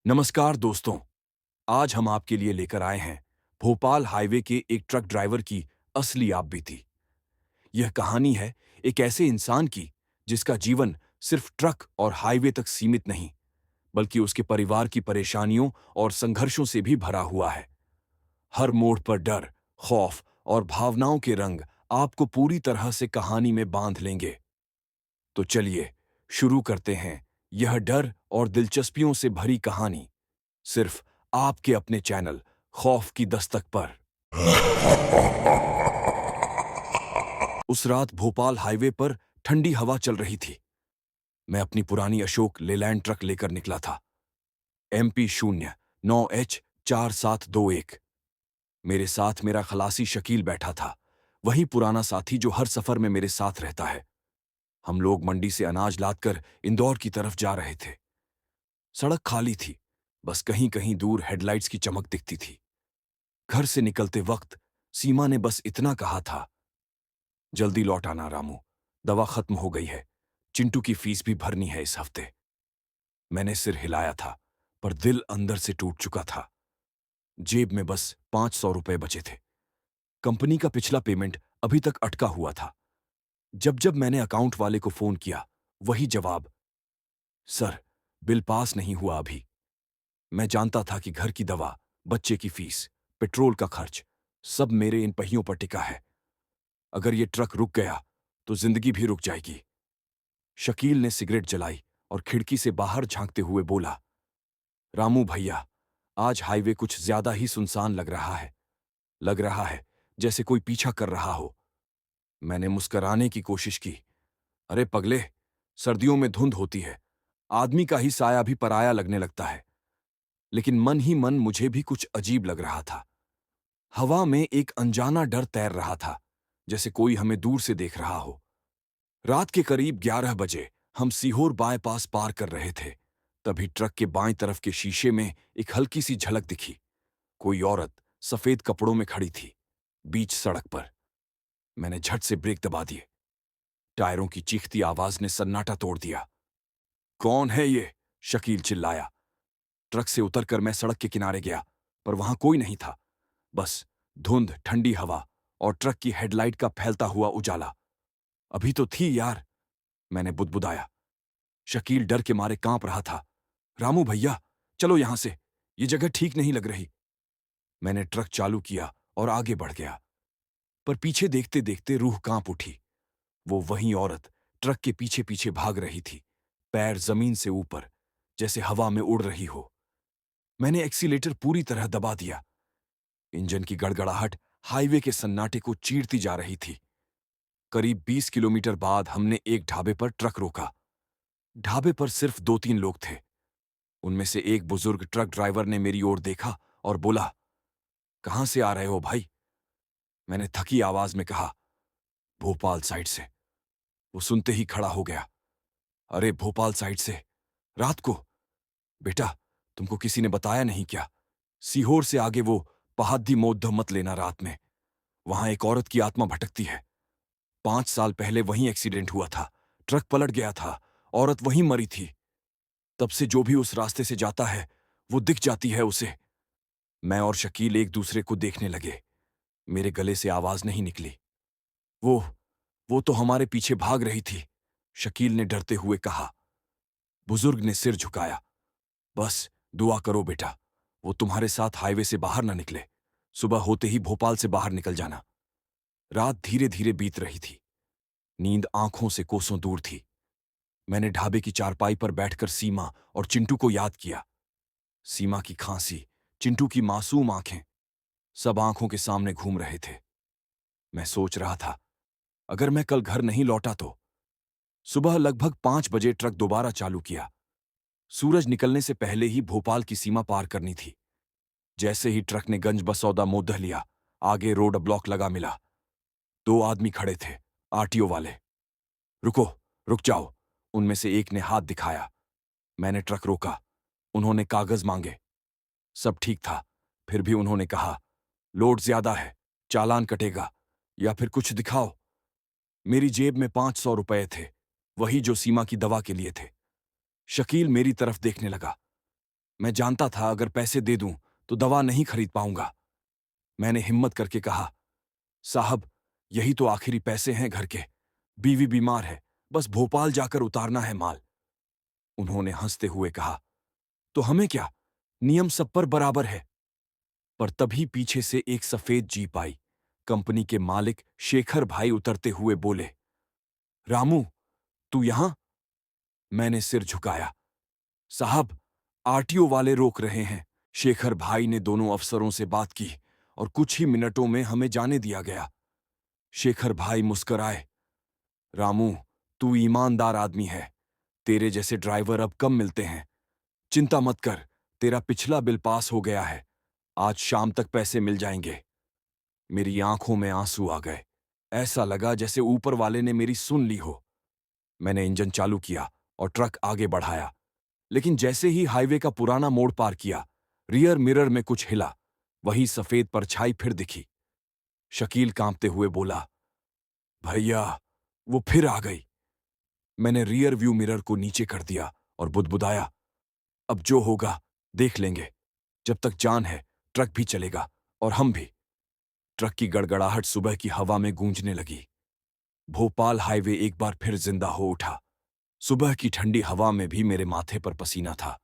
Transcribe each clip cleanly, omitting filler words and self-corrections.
नमस्कार दोस्तों। आज हम आपके लिए लेकर आए हैं भोपाल हाईवे के एक ट्रक ड्राइवर की असली आप बीती। यह कहानी है एक ऐसे इंसान की जिसका जीवन सिर्फ ट्रक और हाईवे तक सीमित नहीं, बल्कि उसके परिवार की परेशानियों और संघर्षों से भी भरा हुआ है। हर मोड़ पर डर, खौफ और भावनाओं के रंग आपको पूरी तरह से कहानी में बांध लेंगे। तो चलिए शुरू करते हैं यह डर और दिलचस्पियों से भरी कहानी, सिर्फ आपके अपने चैनल खौफ की दस्तक पर। उस रात भोपाल हाईवे पर ठंडी हवा चल रही थी। मैं अपनी पुरानी अशोक लेलैंड ट्रक लेकर निकला था। MP09H4721। मेरे साथ मेरा खलासी शकील बैठा था, वही पुराना साथी जो हर सफर में मेरे साथ रहता है। हम लोग मंडी से अनाज लादकर इंदौर की तरफ जा रहे थे। सड़क खाली थी, बस कहीं कहीं दूर हेडलाइट्स की चमक दिखती थी। घर से निकलते वक्त सीमा ने बस इतना कहा था, जल्दी लौट आना रामू, दवा खत्म हो गई है, चिंटू की फीस भी भरनी है इस हफ्ते। मैंने सिर हिलाया था, पर दिल अंदर से टूट चुका था। जेब में बस 500 रुपए बचे थे। कंपनी का पिछला पेमेंट अभी तक अटका हुआ था। जब जब मैंने अकाउंट वाले को फोन किया, वही जवाब, सर, बिल पास नहीं हुआ अभी। मैं जानता था कि घर की दवा, बच्चे की फीस, पेट्रोल का खर्च, सब मेरे इन पहियों पर टिका है। अगर ये ट्रक रुक गया तो जिंदगी भी रुक जाएगी। शकील ने सिगरेट जलाई और खिड़की से बाहर झांकते हुए बोला, रामू भैया, आज हाईवे कुछ ज्यादा ही सुनसान लग रहा है। लग रहा है जैसे कोई पीछा कर रहा हो। मैंने मुस्कराने की कोशिश की। अरे पगले, सर्दियों में धुंध होती है, आदमी का ही साया भी पराया लगने लगता है। लेकिन मन ही मन मुझे भी कुछ अजीब लग रहा था। हवा में एक अनजाना डर तैर रहा था, जैसे कोई हमें दूर से देख रहा हो। रात के करीब 11 बजे हम सीहोर बाईपास पार कर रहे थे। तभी ट्रक के बाईं तरफ के शीशे में एक हल्की सी झलक दिखी। कोई औरत सफेद कपड़ों में खड़ी थी, बीच सड़क पर। मैंने झट से ब्रेक दबा दिए। टायरों की चीखती आवाज ने सन्नाटा तोड़ दिया। कौन है ये? शकील चिल्लाया। ट्रक से उतरकर मैं सड़क के किनारे गया, पर वहां कोई नहीं था। बस धुंध, ठंडी हवा और ट्रक की हेडलाइट का फैलता हुआ उजाला। अभी तो थी यार, मैंने बुदबुदाया। शकील डर के मारे कांप रहा था। रामू भैया, चलो यहां से, ये जगह ठीक नहीं लग रही। मैंने ट्रक चालू किया और आगे बढ़ गया, पर पीछे देखते देखते रूह कांप उठी। वो वही औरत ट्रक के पीछे पीछे भाग रही थी, पैर जमीन से ऊपर, जैसे हवा में उड़ रही हो। मैंने एक्सीलेटर पूरी तरह दबा दिया। इंजन की गड़गड़ाहट हाईवे के सन्नाटे को चीरती जा रही थी। करीब 20 किलोमीटर बाद हमने एक ढाबे पर ट्रक रोका। ढाबे पर सिर्फ 2-3 लोग थे। उनमें से एक बुजुर्ग ट्रक ड्राइवर ने मेरी ओर देखा और बोला, कहां से आ रहे हो भाई? मैंने थकी आवाज में कहा, भोपाल साइड से। वो सुनते ही खड़ा हो गया। अरे भोपाल साइड से? रात को? बेटा, तुमको किसी ने बताया नहीं क्या? सीहोर से आगे वो पहाड़ी मोद्ध मत लेना रात में। वहां एक औरत की आत्मा भटकती है। 5 साल पहले वहीं एक्सीडेंट हुआ था, ट्रक पलट गया था, औरत वहीं मरी थी। तब से जो भी उस रास्ते से जाता है, वो दिख जाती है उसे। मैं और शकील एक दूसरे को देखने लगे। मेरे गले से आवाज नहीं निकली। वो वो तो हमारे पीछे भाग रही थी, शकील ने डरते हुए कहा। बुजुर्ग ने सिर झुकाया। बस दुआ करो बेटा, वो तुम्हारे साथ हाईवे से बाहर ना निकले। सुबह होते ही भोपाल से बाहर निकल जाना। रात धीरे धीरे बीत रही थी। नींद आंखों से कोसों दूर थी। मैंने ढाबे की चारपाई पर बैठकर सीमा और चिंटू को याद किया। सीमा की खांसी, चिंटू की मासूम आंखें, सब आंखों के सामने घूम रहे थे। मैं सोच रहा था, अगर मैं कल घर नहीं लौटा तो। सुबह लगभग 5 बजे ट्रक दोबारा चालू किया। सूरज निकलने से पहले ही भोपाल की सीमा पार करनी थी। जैसे ही ट्रक ने गंज बसौदा मोड़ लिया, आगे रोड ब्लॉक लगा मिला। 2 आदमी खड़े थे, आरटीओ वाले। रुको, रुक जाओ, उनमें से एक ने हाथ दिखाया। मैंने ट्रक रोका। उन्होंने कागज मांगे। सब ठीक था, फिर भी उन्होंने कहा, लोड ज्यादा है, चालान कटेगा, या फिर कुछ दिखाओ। मेरी जेब में 500 रुपए थे, वही जो सीमा की दवा के लिए थे। शकील मेरी तरफ देखने लगा। मैं जानता था अगर पैसे दे दूं तो दवा नहीं खरीद पाऊंगा। मैंने हिम्मत करके कहा, साहब, यही तो आखिरी पैसे हैं घर के। बीवी बीमार है, बस भोपाल जाकर उतारना है माल। उन्होंने हंसते हुए कहा, तो हमें क्या, नियम सब पर बराबर है। पर तभी पीछे से एक सफेद जीप आई। कंपनी के मालिक शेखर भाई उतरते हुए बोले, रामू, तू यहां? मैंने सिर झुकाया। साहब, आरटीओ वाले रोक रहे हैं। शेखर भाई ने दोनों अफसरों से बात की और कुछ ही मिनटों में हमें जाने दिया गया। शेखर भाई मुस्कराए। रामू, तू ईमानदार आदमी है। तेरे जैसे ड्राइवर अब कम मिलते हैं। चिंता मत कर, तेरा पिछला बिल पास हो गया है। आज शाम तक पैसे मिल जाएंगे। मेरी आंखों में आंसू आ गए। ऐसा लगा जैसे ऊपर वाले ने मेरी सुन ली हो। मैंने इंजन चालू किया और ट्रक आगे बढ़ाया, लेकिन जैसे ही हाईवे का पुराना मोड़ पार किया, रियर मिरर में कुछ हिला। वही सफेद परछाई फिर दिखी। शकील कांपते हुए बोला, भैया, वो फिर आ गई। मैंने रियर व्यू मिरर को नीचे कर दिया और बुदबुदाया, अब जो होगा देख लेंगे। जब तक जान है ट्रक भी चलेगा और हम भी। ट्रक की गड़गड़ाहट सुबह की हवा में गूंजने लगी। भोपाल हाईवे एक बार फिर जिंदा हो उठा। सुबह की ठंडी हवा में भी मेरे माथे पर पसीना था।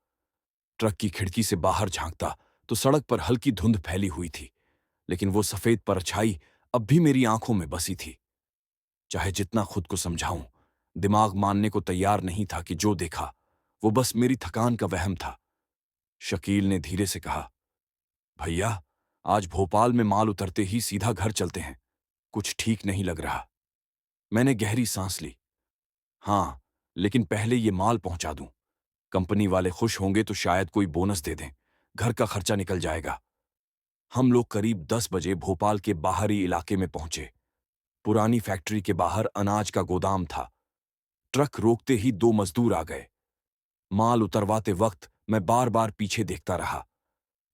ट्रक की खिड़की से बाहर झांकता तो सड़क पर हल्की धुंध फैली हुई थी, लेकिन वो सफेद परछाई अब भी मेरी आंखों में बसी थी। चाहे जितना खुद को समझाऊं, दिमाग मानने को तैयार नहीं था कि जो देखा वो बस मेरी थकान का वहम था। शकील ने धीरे से कहा, भैया, आज भोपाल में माल उतरते ही सीधा घर चलते हैं। कुछ ठीक नहीं लग रहा। मैंने गहरी सांस ली। हाँ, लेकिन पहले ये माल पहुंचा दूं। कंपनी वाले खुश होंगे तो शायद कोई बोनस दे दें। घर का खर्चा निकल जाएगा। हम लोग करीब 10 बजे भोपाल के बाहरी इलाके में पहुंचे। पुरानी फैक्ट्री के बाहर अनाज का गोदाम था। ट्रक रोकते ही 2 मजदूर आ गए। माल उतरवाते वक्त मैं बार बार पीछे देखता रहा।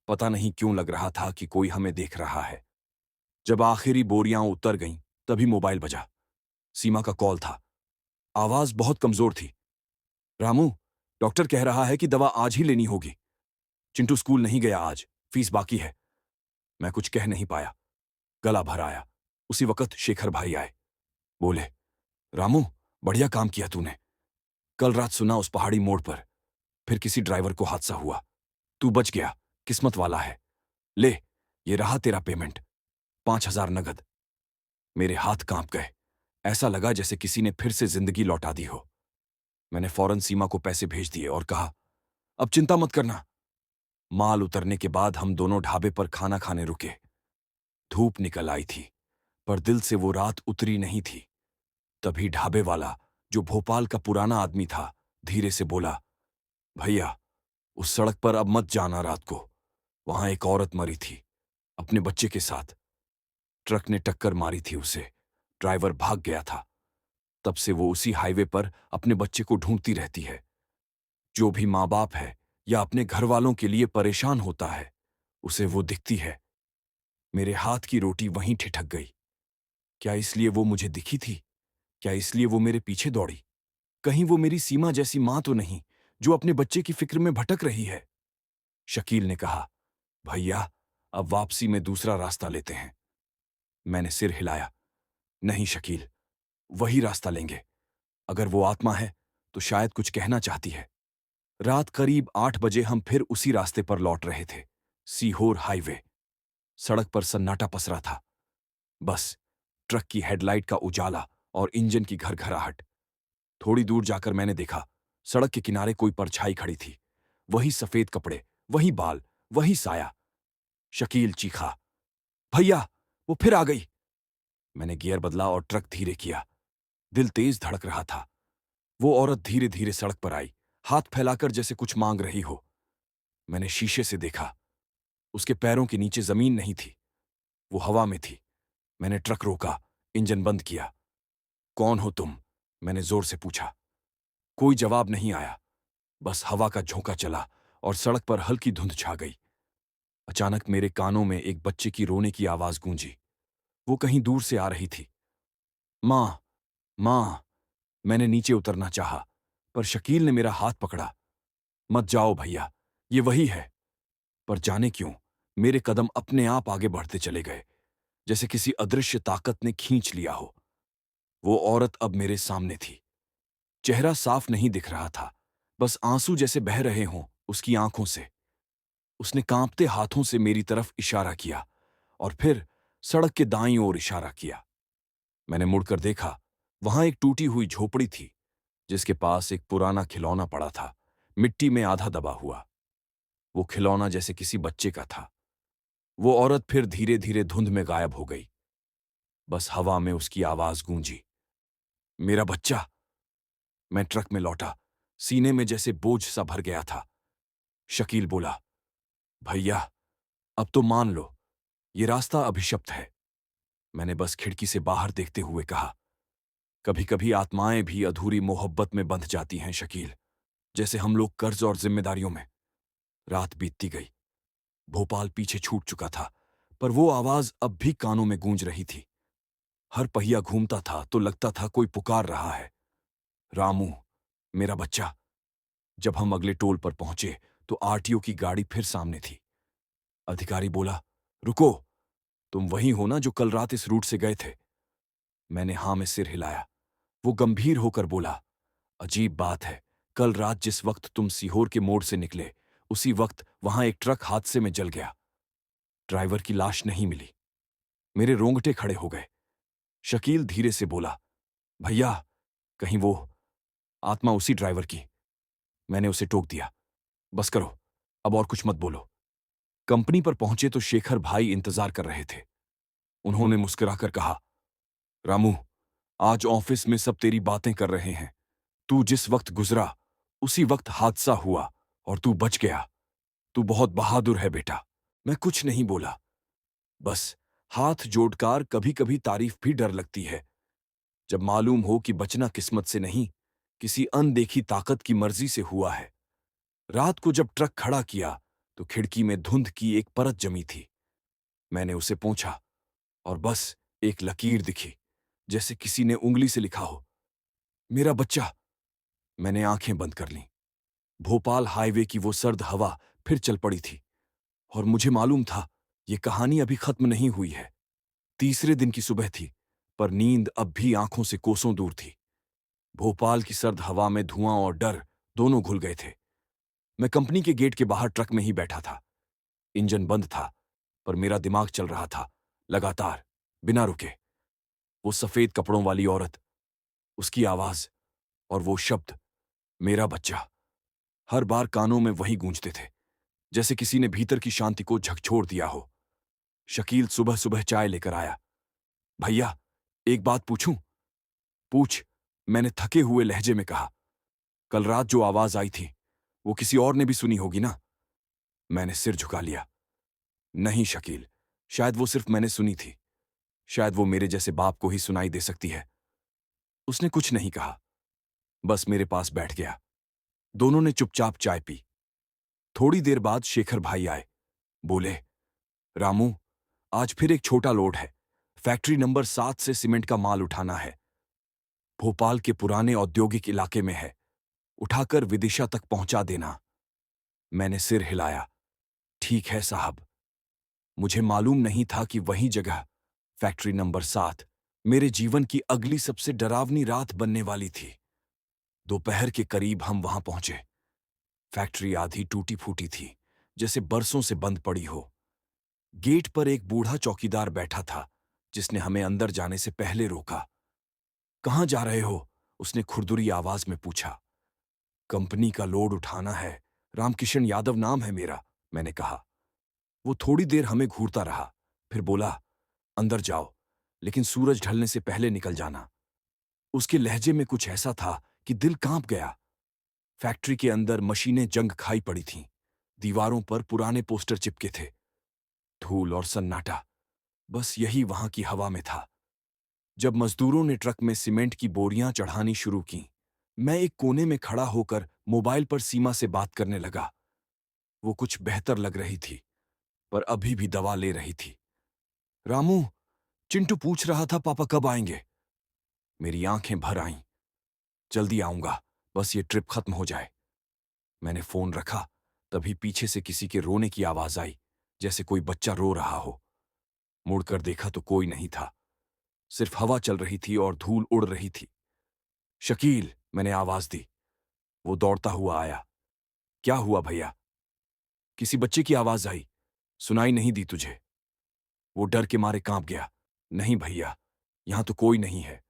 पता नहीं क्यों लग रहा था कि कोई हमें देख रहा है। जब आखिरी बोरियां उतर गईं, तभी मोबाइल बजा। सीमा का कॉल था। आवाज बहुत कमजोर थी। रामू, डॉक्टर कह रहा है कि दवा आज ही लेनी होगी। चिंटू स्कूल नहीं गया आज, फीस बाकी है। मैं कुछ कह नहीं पाया, गला भर आया। उसी वक्त शेखर भाई आए। बोले, रामू, बढ़िया काम किया तूने। कल रात सुना उस पहाड़ी मोड़ पर फिर किसी ड्राइवर को हादसा हुआ। तू बच गया, किस्मत वाला है। ले, ये रहा तेरा पेमेंट, 5,000 नगद। मेरे हाथ कांप गए। ऐसा लगा जैसे किसी ने फिर से जिंदगी लौटा दी हो। मैंने फौरन सीमा को पैसे भेज दिए और कहा, अब चिंता मत करना। माल उतरने के बाद हम दोनों ढाबे पर खाना खाने रुके। धूप निकल आई थी, पर दिल से वो रात उतरी नहीं थी। तभी ढाबे वाला, जो भोपाल का पुराना आदमी था, धीरे से बोला, भैया, उस सड़क पर अब मत जाना रात को। वहां एक औरत मरी थी, अपने बच्चे के साथ। ट्रक ने टक्कर मारी थी उसे। ड्राइवर भाग गया था। तब से वो उसी हाईवे पर अपने बच्चे को ढूंढती रहती है। जो भी माँ बाप है या अपने घर वालों के लिए परेशान होता है, उसे वो दिखती है। मेरे हाथ की रोटी वहीं ठिठक गई। क्या इसलिए वो मुझे दिखी थी? क्या इसलिए वो मेरे पीछे दौड़ी? कहीं वो मेरी सीमा जैसी मां तो नहीं, जो अपने बच्चे की फिक्र में भटक रही है? शकील ने कहा, भैया, अब वापसी में दूसरा रास्ता लेते हैं। मैंने सिर हिलाया। नहीं शकील, वही रास्ता लेंगे। अगर वो आत्मा है तो शायद कुछ कहना चाहती है। रात करीब 8 बजे हम फिर उसी रास्ते पर लौट रहे थे, सीहोर हाईवे। सड़क पर सन्नाटा पसरा था। बस ट्रक की हेडलाइट का उजाला और इंजन की घरघराहट। थोड़ी दूर जाकर मैंने देखा, सड़क के किनारे कोई परछाई खड़ी थी। वही सफेद कपड़े, वही बाल, वही साया। शकील चीखा, भैया, वो फिर आ गई। मैंने गियर बदला और ट्रक धीरे किया। दिल तेज धड़क रहा था। वो औरत धीरे धीरे सड़क पर आई, हाथ फैलाकर जैसे कुछ मांग रही हो। मैंने शीशे से देखा। उसके पैरों के नीचे जमीन नहीं थी, वो हवा में थी। मैंने ट्रक रोका, इंजन बंद किया। कौन हो तुम? मैंने जोर से पूछा। कोई जवाब नहीं आया। बस हवा का झोंका चला और सड़क पर हल्की धुंध छा गई। अचानक मेरे कानों में एक बच्चे की रोने की आवाज गूंजी। वो कहीं दूर से आ रही थी। मां, मां। मैंने नीचे उतरना चाहा, पर शकील ने मेरा हाथ पकड़ा। मत जाओ भैया, ये वही है। पर जाने क्यों मेरे कदम अपने आप आगे बढ़ते चले गए, जैसे किसी अदृश्य ताकत ने खींच लिया हो। वो औरत अब मेरे सामने थी। चेहरा साफ नहीं दिख रहा था, बस आंसू जैसे बह रहे हों उसकी आंखों से। उसने कांपते हाथों से मेरी तरफ इशारा किया और फिर सड़क के दाईं ओर इशारा किया। मैंने मुड़कर देखा। वहां एक टूटी हुई झोपड़ी थी, जिसके पास एक पुराना खिलौना पड़ा था, मिट्टी में आधा दबा हुआ। वो खिलौना जैसे किसी बच्चे का था। वो औरत फिर धीरे धीरे धुंध में गायब हो गई। बस हवा में उसकी आवाज गूंजी, मेरा बच्चा। मैं ट्रक में लौटा, सीने में जैसे बोझ सा भर गया था। शकील बोला, भैया, अब तो मान लो, ये रास्ता अभिशप्त है। मैंने बस खिड़की से बाहर देखते हुए कहा, कभी कभी आत्माएं भी अधूरी मोहब्बत में बंध जाती हैं शकील, जैसे हम लोग कर्ज और जिम्मेदारियों में। रात बीतती गई। भोपाल पीछे छूट चुका था, पर वो आवाज अब भी कानों में गूंज रही थी। हर पहिया घूमता था तो लगता था कोई पुकार रहा है, रामू, मेरा बच्चा। जब हम अगले टोल पर पहुंचे तो आरटीओ की गाड़ी फिर सामने थी। अधिकारी बोला, रुको, तुम वही हो ना जो कल रात इस रूट से गए थे? मैंने हां में सिर हिलाया। वो गंभीर होकर बोला, अजीब बात है, कल रात जिस वक्त तुम सीहोर के मोड़ से निकले, उसी वक्त वहां एक ट्रक हादसे में जल गया। ड्राइवर की लाश नहीं मिली। मेरे रोंगटे खड़े हो गए। शकील धीरे से बोला, भैया, कहीं वो आत्मा उसी ड्राइवर की। मैंने उसे टोक दिया, बस करो, अब और कुछ मत बोलो। कंपनी पर पहुंचे तो शेखर भाई इंतजार कर रहे थे। उन्होंने मुस्कुराकर कहा, रामू, आज ऑफिस में सब तेरी बातें कर रहे हैं। तू जिस वक्त गुजरा, उसी वक्त हादसा हुआ और तू बच गया। तू बहुत बहादुर है बेटा। मैं कुछ नहीं बोला, बस हाथ जोड़कर कभी कभी तारीफ भी डर लगती है, जब मालूम हो कि बचना किस्मत से नहीं, किसी अनदेखी ताकत की मर्जी से हुआ है। रात को जब ट्रक खड़ा किया तो खिड़की में धुंध की एक परत जमी थी। मैंने उसे पोंछा और बस एक लकीर दिखी, जैसे किसी ने उंगली से लिखा हो, मेरा बच्चा। मैंने आंखें बंद कर लीं। भोपाल हाईवे की वो सर्द हवा फिर चल पड़ी थी और मुझे मालूम था ये कहानी अभी खत्म नहीं हुई है। तीसरे दिन की सुबह थी, पर नींद अब भी आंखों से कोसों दूर थी। भोपाल की सर्द हवा में धुआं और डर दोनों घुल गए थे। मैं कंपनी के गेट के बाहर ट्रक में ही बैठा था। इंजन बंद था, पर मेरा दिमाग चल रहा था, लगातार, बिना रुके। वो सफेद कपड़ों वाली औरत, उसकी आवाज और वो शब्द, मेरा बच्चा, हर बार कानों में वही गूंजते थे, जैसे किसी ने भीतर की शांति को झकझोर दिया हो। शकील सुबह सुबह चाय लेकर आया। भैया, एक बात पूछूं? पूछ, मैंने थके हुए लहजे में कहा। कल रात जो आवाज आई थी, वो किसी और ने भी सुनी होगी ना? मैंने सिर झुका लिया। नहीं शकील, शायद वो सिर्फ मैंने सुनी थी। शायद वो मेरे जैसे बाप को ही सुनाई दे सकती है। उसने कुछ नहीं कहा, बस मेरे पास बैठ गया। दोनों ने चुपचाप चाय पी। थोड़ी देर बाद शेखर भाई आए। बोले, रामू, आज फिर एक छोटा लोड है। फैक्ट्री नंबर 7 से सीमेंट का माल उठाना है। भोपाल के पुराने औद्योगिक इलाके में है। उठाकर विदिशा तक पहुंचा देना। मैंने सिर हिलाया। ठीक है साहब। मुझे मालूम नहीं था कि वही जगह, फैक्ट्री नंबर 7, मेरे जीवन की अगली सबसे डरावनी रात बनने वाली थी। दोपहर के करीब हम वहां पहुंचे। फैक्ट्री आधी टूटी फूटी थी, जैसे बरसों से बंद पड़ी हो। गेट पर एक बूढ़ा चौकीदार बैठा था, जिसने हमें अंदर जाने से पहले रोका। कहां जा रहे हो? उसने खुरदुरी आवाज में पूछा। कंपनी का लोड उठाना है। रामकिशन यादव नाम है मेरा, मैंने कहा। वो थोड़ी देर हमें घूरता रहा, फिर बोला, अंदर जाओ, लेकिन सूरज ढलने से पहले निकल जाना। उसके लहजे में कुछ ऐसा था कि दिल कांप गया। फैक्ट्री के अंदर मशीनें जंग खाई पड़ी थीं। दीवारों पर पुराने पोस्टर चिपके थे। धूल और सन्नाटा, बस यही वहां की हवा में था। जब मजदूरों ने ट्रक में सीमेंट की बोरियां चढ़ानी शुरू की, मैं एक कोने में खड़ा होकर मोबाइल पर सीमा से बात करने लगा। वो कुछ बेहतर लग रही थी, पर अभी भी दवा ले रही थी। रामू, चिंटू पूछ रहा था पापा कब आएंगे। मेरी आंखें भर आईं। जल्दी आऊंगा, बस ये ट्रिप खत्म हो जाए। मैंने फोन रखा। तभी पीछे से किसी के रोने की आवाज आई, जैसे कोई बच्चा रो रहा हो। मुड़कर देखा तो कोई नहीं था, सिर्फ हवा चल रही थी और धूल उड़ रही थी। शकील, मैंने आवाज दी। वो दौड़ता हुआ आया। क्या हुआ भैया? किसी बच्चे की आवाज आई। सुनाई नहीं दी तुझे? वो डर के मारे कांप गया। नहीं भैया, यहां तो कोई नहीं है।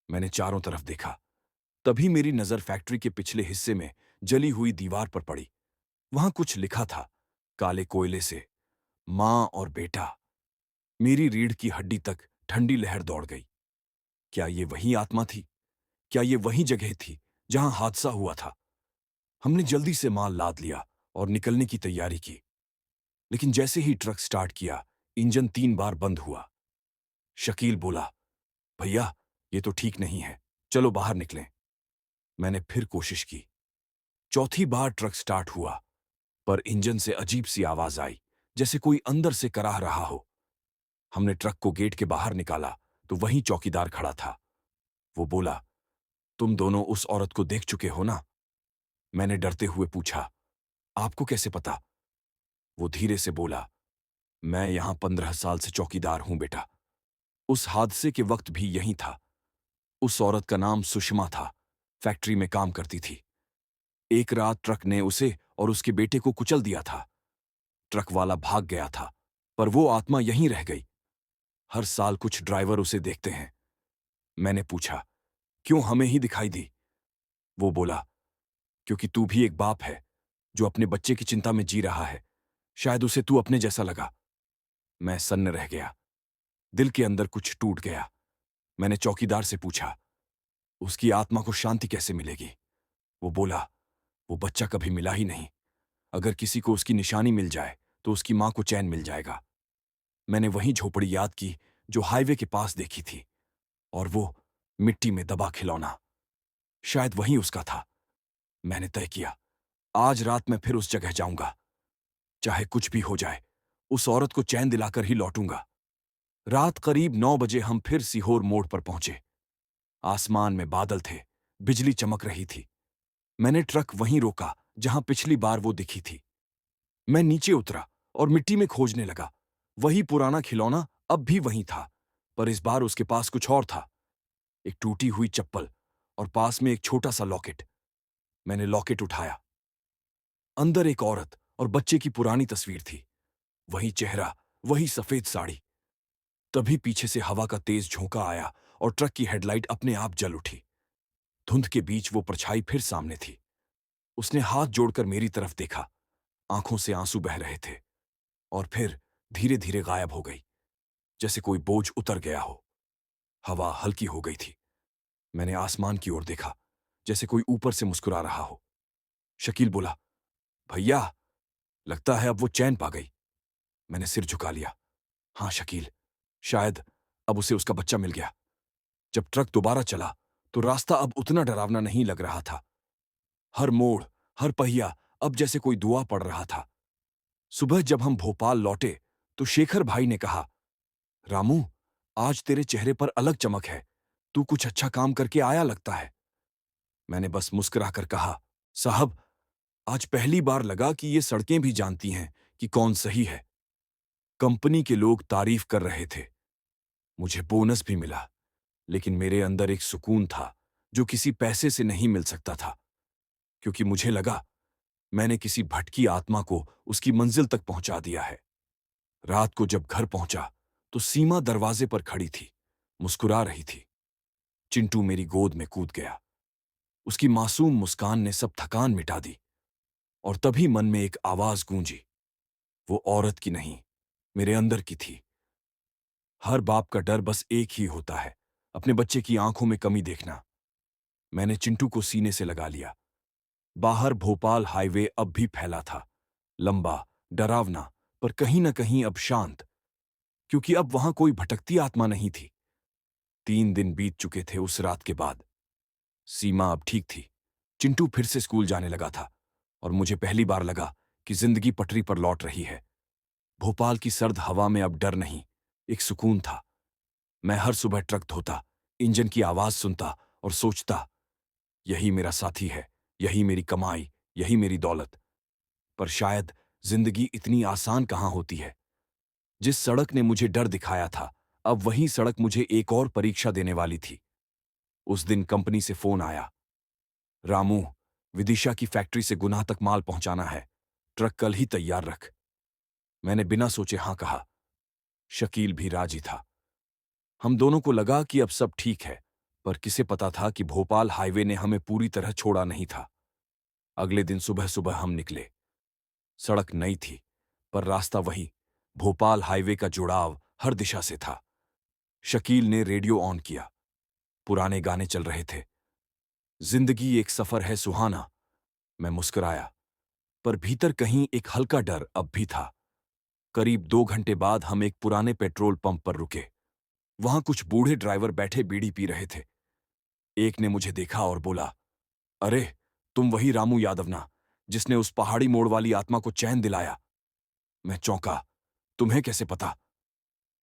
मैंने चारों तरफ देखा। तभी मेरी नजर फैक्ट्री के पिछले हिस्से में जली हुई दीवार पर पड़ी। वहां कुछ लिखा था, काले कोयले से, मां और बेटा। मेरी रीढ़ की हड्डी तक ठंडी लहर दौड़ गई। क्या ये वही आत्मा थी? क्या ये वही जगह थी जहां हादसा हुआ था? हमने जल्दी से माल लाद लिया और निकलने की तैयारी की। लेकिन जैसे ही ट्रक स्टार्ट किया, इंजन 3 बार बंद हुआ। शकील बोला, भैया, ये तो ठीक नहीं है, चलो बाहर निकलें। मैंने फिर कोशिश की। चौथी बार ट्रक स्टार्ट हुआ, पर इंजन से अजीब सी आवाज आई, जैसे कोई अंदर से कराह रहा हो। हमने ट्रक को गेट के बाहर निकाला तो वहीं चौकीदार खड़ा था। वो बोला, तुम दोनों उस औरत को देख चुके हो ना? मैंने डरते हुए पूछा, आपको कैसे पता? वो धीरे से बोला, मैं यहां 15 साल से चौकीदार हूं बेटा। उस हादसे के वक्त भी यहीं था। उस औरत का नाम सुषमा था, फैक्ट्री में काम करती थी। एक रात ट्रक ने उसे और उसके बेटे को कुचल दिया था। ट्रक वाला भाग गया था, पर वो आत्मा यहीं रह गई। हर साल कुछ ड्राइवर उसे देखते हैं। मैंने पूछा, क्यों हमें ही दिखाई दी? वो बोला, क्योंकि तू भी एक बाप है जो अपने बच्चे की चिंता में जी रहा है। शायद उसे तू अपने जैसा लगा। मैं सन्न रह गया। दिल के अंदर कुछ टूट गया। मैंने चौकीदार से पूछा, उसकी आत्मा को शांति कैसे मिलेगी? वो बोला, वो बच्चा कभी मिला ही नहीं। अगर किसी को उसकी निशानी मिल जाए तो उसकी मां को चैन मिल जाएगा। मैंने वही झोपड़ी याद की जो हाईवे के पास देखी थी, और वो मिट्टी में दबा खिलौना, शायद वही उसका था। मैंने तय किया, आज रात मैं फिर उस जगह जाऊंगा। चाहे कुछ भी हो जाए, उस औरत को चैन दिलाकर ही लौटूंगा। रात करीब 9 बजे हम फिर सीहोर मोड़ पर पहुंचे। आसमान में बादल थे, बिजली चमक रही थी। मैंने ट्रक वहीं रोका जहां पिछली बार वो दिखी थी। मैं नीचे उतरा और मिट्टी में खोजने लगा। वही पुराना खिलौना अब भी वहीं था, पर इस बार उसके पास कुछ और था। एक टूटी हुई चप्पल और पास में एक छोटा सा लॉकेट। मैंने लॉकेट उठाया। अंदर एक औरत और बच्चे की पुरानी तस्वीर थी। वही चेहरा, वही सफेद साड़ी। तभी पीछे से हवा का तेज झोंका आया और ट्रक की हेडलाइट अपने आप जल उठी। धुंध के बीच वो परछाई फिर सामने थी। उसने हाथ जोड़कर मेरी तरफ देखा। आंखों से आंसू बह रहे थे, और फिर धीरे धीरे गायब हो गई, जैसे कोई बोझ उतर गया हो। हवा हल्की हो गई थी। मैंने आसमान की ओर देखा, जैसे कोई ऊपर से मुस्कुरा रहा हो। शकील बोला, भैया, लगता है अब वो चैन पा गई। मैंने सिर झुका लिया। हाँ शकील, शायद अब उसे उसका बच्चा मिल गया। जब ट्रक दोबारा चला तो रास्ता अब उतना डरावना नहीं लग रहा था। हर मोड़, हर पहिया अब जैसे कोई दुआ पड़ रहा था। सुबह जब हम भोपाल लौटे तो शेखर भाई ने कहा, रामू, आज तेरे चेहरे पर अलग चमक है। तू कुछ अच्छा काम करके आया लगता है। मैंने बस मुस्कुराकर कहा, साहब, आज पहली बार लगा कि ये सड़कें भी जानती हैं कि कौन सही है। कंपनी के लोग तारीफ कर रहे थे। मुझे बोनस भी मिला, लेकिन मेरे अंदर एक सुकून था जो किसी पैसे से नहीं मिल सकता था, क्योंकि मुझे लगा मैंने किसी भटकी आत्मा को उसकी मंजिल तक पहुंचा दिया है। रात को जब घर पहुंचा तो सीमा दरवाजे पर खड़ी थी, मुस्कुरा रही थी। चिंटू मेरी गोद में कूद गया। उसकी मासूम मुस्कान ने सब थकान मिटा दी। और तभी मन में एक आवाज गूंजी। वो औरत की नहीं, मेरे अंदर की थी। हर बाप का डर बस एक ही होता है, अपने बच्चे की आंखों में कमी देखना। मैंने चिंटू को सीने से लगा लिया। बाहर भोपाल हाईवे अब भी फैला था, लंबा, डरावना, पर कहीं न कहीं अब शांत, क्योंकि अब वहां कोई भटकती आत्मा नहीं थी। 3 दिन बीत चुके थे उस रात के बाद। सीमा अब ठीक थी। चिंटू फिर से स्कूल जाने लगा था, और मुझे पहली बार लगा कि जिंदगी पटरी पर लौट रही है। भोपाल की सर्द हवा में अब डर नहीं, एक सुकून था। मैं हर सुबह ट्रक धोता, इंजन की आवाज सुनता और सोचता, यही मेरा साथी है, यही मेरी कमाई, यही मेरी दौलत। पर शायद जिंदगी इतनी आसान कहाँ होती है। जिस सड़क ने मुझे डर दिखाया था, अब वही सड़क मुझे एक और परीक्षा देने वाली थी। उस दिन कंपनी से फोन आया, रामू, विदिशा की फैक्ट्री से गुनाह तक माल पहुंचाना है, ट्रक कल ही तैयार रख। मैंने बिना सोचे हां कहा। शकील भी राजी था। हम दोनों को लगा कि अब सब ठीक है, पर किसे पता था कि भोपाल हाईवे ने हमें पूरी तरह छोड़ा नहीं था। अगले दिन सुबह सुबह हम निकले। सड़क नई थी, पर रास्ता वही, भोपाल हाईवे का जुड़ाव हर दिशा से था। शकील ने रेडियो ऑन किया। पुराने गाने चल रहे थे। जिंदगी एक सफर है सुहाना। मैं मुस्कुराया, पर भीतर कहीं एक हल्का डर अब भी था। करीब 2 घंटे बाद हम एक पुराने पेट्रोल पंप पर रुके। वहां कुछ बूढ़े ड्राइवर बैठे बीड़ी पी रहे थे। एक ने मुझे देखा और बोला, अरे, तुम वही रामू यादव ना, जिसने उस पहाड़ी मोड़ वाली आत्मा को चैन दिलाया। मैं चौंका। तुम्हें कैसे पता?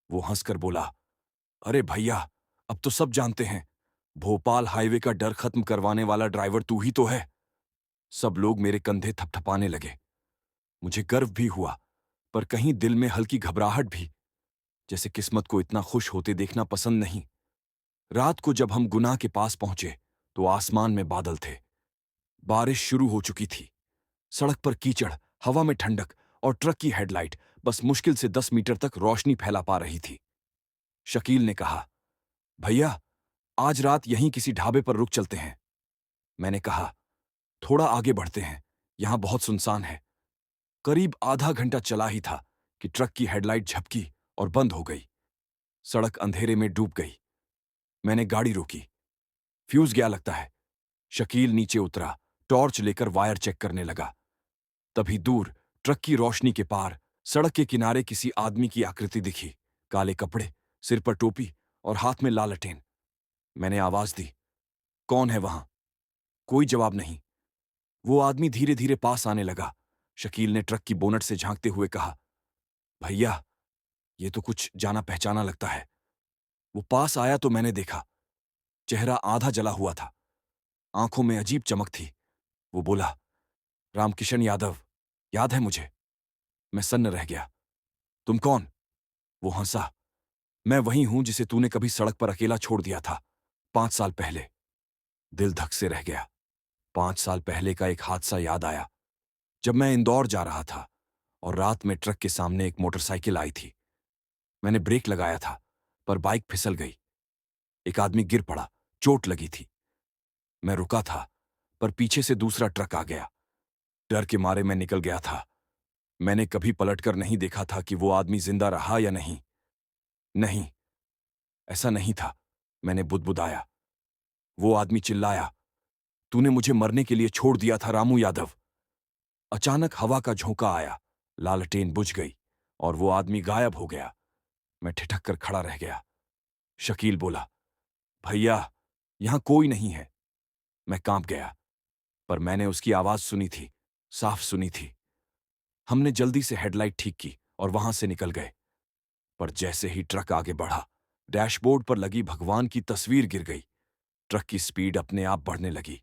वो हंसकर बोला, अरे भैया, अब तो सब जानते हैं। भोपाल हाईवे का डर खत्म करवाने वाला ड्राइवर तू ही तो है। सब लोग मेरे कंधे थपथपाने लगे। मुझे गर्व भी हुआ, पर कहीं दिल में हल्की घबराहट भी, जैसे किस्मत को इतना खुश होते देखना पसंद नहीं। रात को जब हम गुनाह के पास पहुंचे, तो आसमान में बादल थे। बारिश शुरू हो चुकी थी। सड़क पर कीचड़, हवा में ठंडक और ट्रक की हेडलाइट बस मुश्किल से 10 मीटर तक रोशनी फैला पा रही थी। शकील ने कहा, भैया, आज रात यहीं किसी ढाबे पर रुक चलते हैं। मैंने कहा, थोड़ा आगे बढ़ते हैं, यहां बहुत सुनसान है। करीब आधा घंटा चला ही था कि ट्रक की हेडलाइट झपकी और बंद हो गई। सड़क अंधेरे में डूब गई। मैंने गाड़ी रोकी। फ्यूज गया लगता है। शकील नीचे उतरा, टॉर्च लेकर वायर चेक करने लगा। तभी दूर, ट्रक की रोशनी के पार, सड़क के किनारे किसी आदमी की आकृति दिखी। काले कपड़े, सिर पर टोपी और हाथ में लालटेन। मैंने आवाज दी, कौन है वहां? कोई जवाब नहीं। वो आदमी धीरे धीरे पास आने लगा। शकील ने ट्रक की बोनट से झांकते हुए कहा, भैया, ये तो कुछ जाना पहचाना लगता है। वो पास आया तो मैंने देखा, चेहरा आधा जला हुआ था, आंखों में अजीब चमक थी। वो बोला, रामकिशन यादव, याद है मुझे? मैं सन्न रह गया। तुम कौन? वो हंसा, मैं वही हूं जिसे तूने कभी सड़क पर अकेला छोड़ दिया था, 5 साल पहले। दिल धक से रह गया। 5 साल पहले का एक हादसा याद आया, जब मैं इंदौर जा रहा था और रात में ट्रक के सामने एक मोटरसाइकिल आई थी। मैंने ब्रेक लगाया था, पर बाइक फिसल गई। एक आदमी गिर पड़ा, चोट लगी थी। मैं रुका था, पर पीछे से दूसरा ट्रक आ गया। डर के मारे मैं निकल गया था। मैंने कभी पलटकर नहीं देखा था कि वो आदमी जिंदा रहा या नहीं। नहीं, ऐसा नहीं था। मैंने बुदबुदाया। वो आदमी चिल्लाया, तूने मुझे मरने के लिए छोड़ दिया था रामू यादव। अचानक हवा का झोंका आया, लालटेन बुझ गई और वो आदमी गायब हो गया। मैं ठिठक कर खड़ा रह गया। शकील बोला, भैया, यहां कोई नहीं है। मैं कांप गया, पर मैंने उसकी आवाज सुनी थी, साफ सुनी थी। हमने जल्दी से हेडलाइट ठीक की और वहां से निकल गए। पर जैसे ही ट्रक आगे बढ़ा, डैशबोर्ड पर लगी भगवान की तस्वीर गिर गई। ट्रक की स्पीड अपने आप बढ़ने लगी।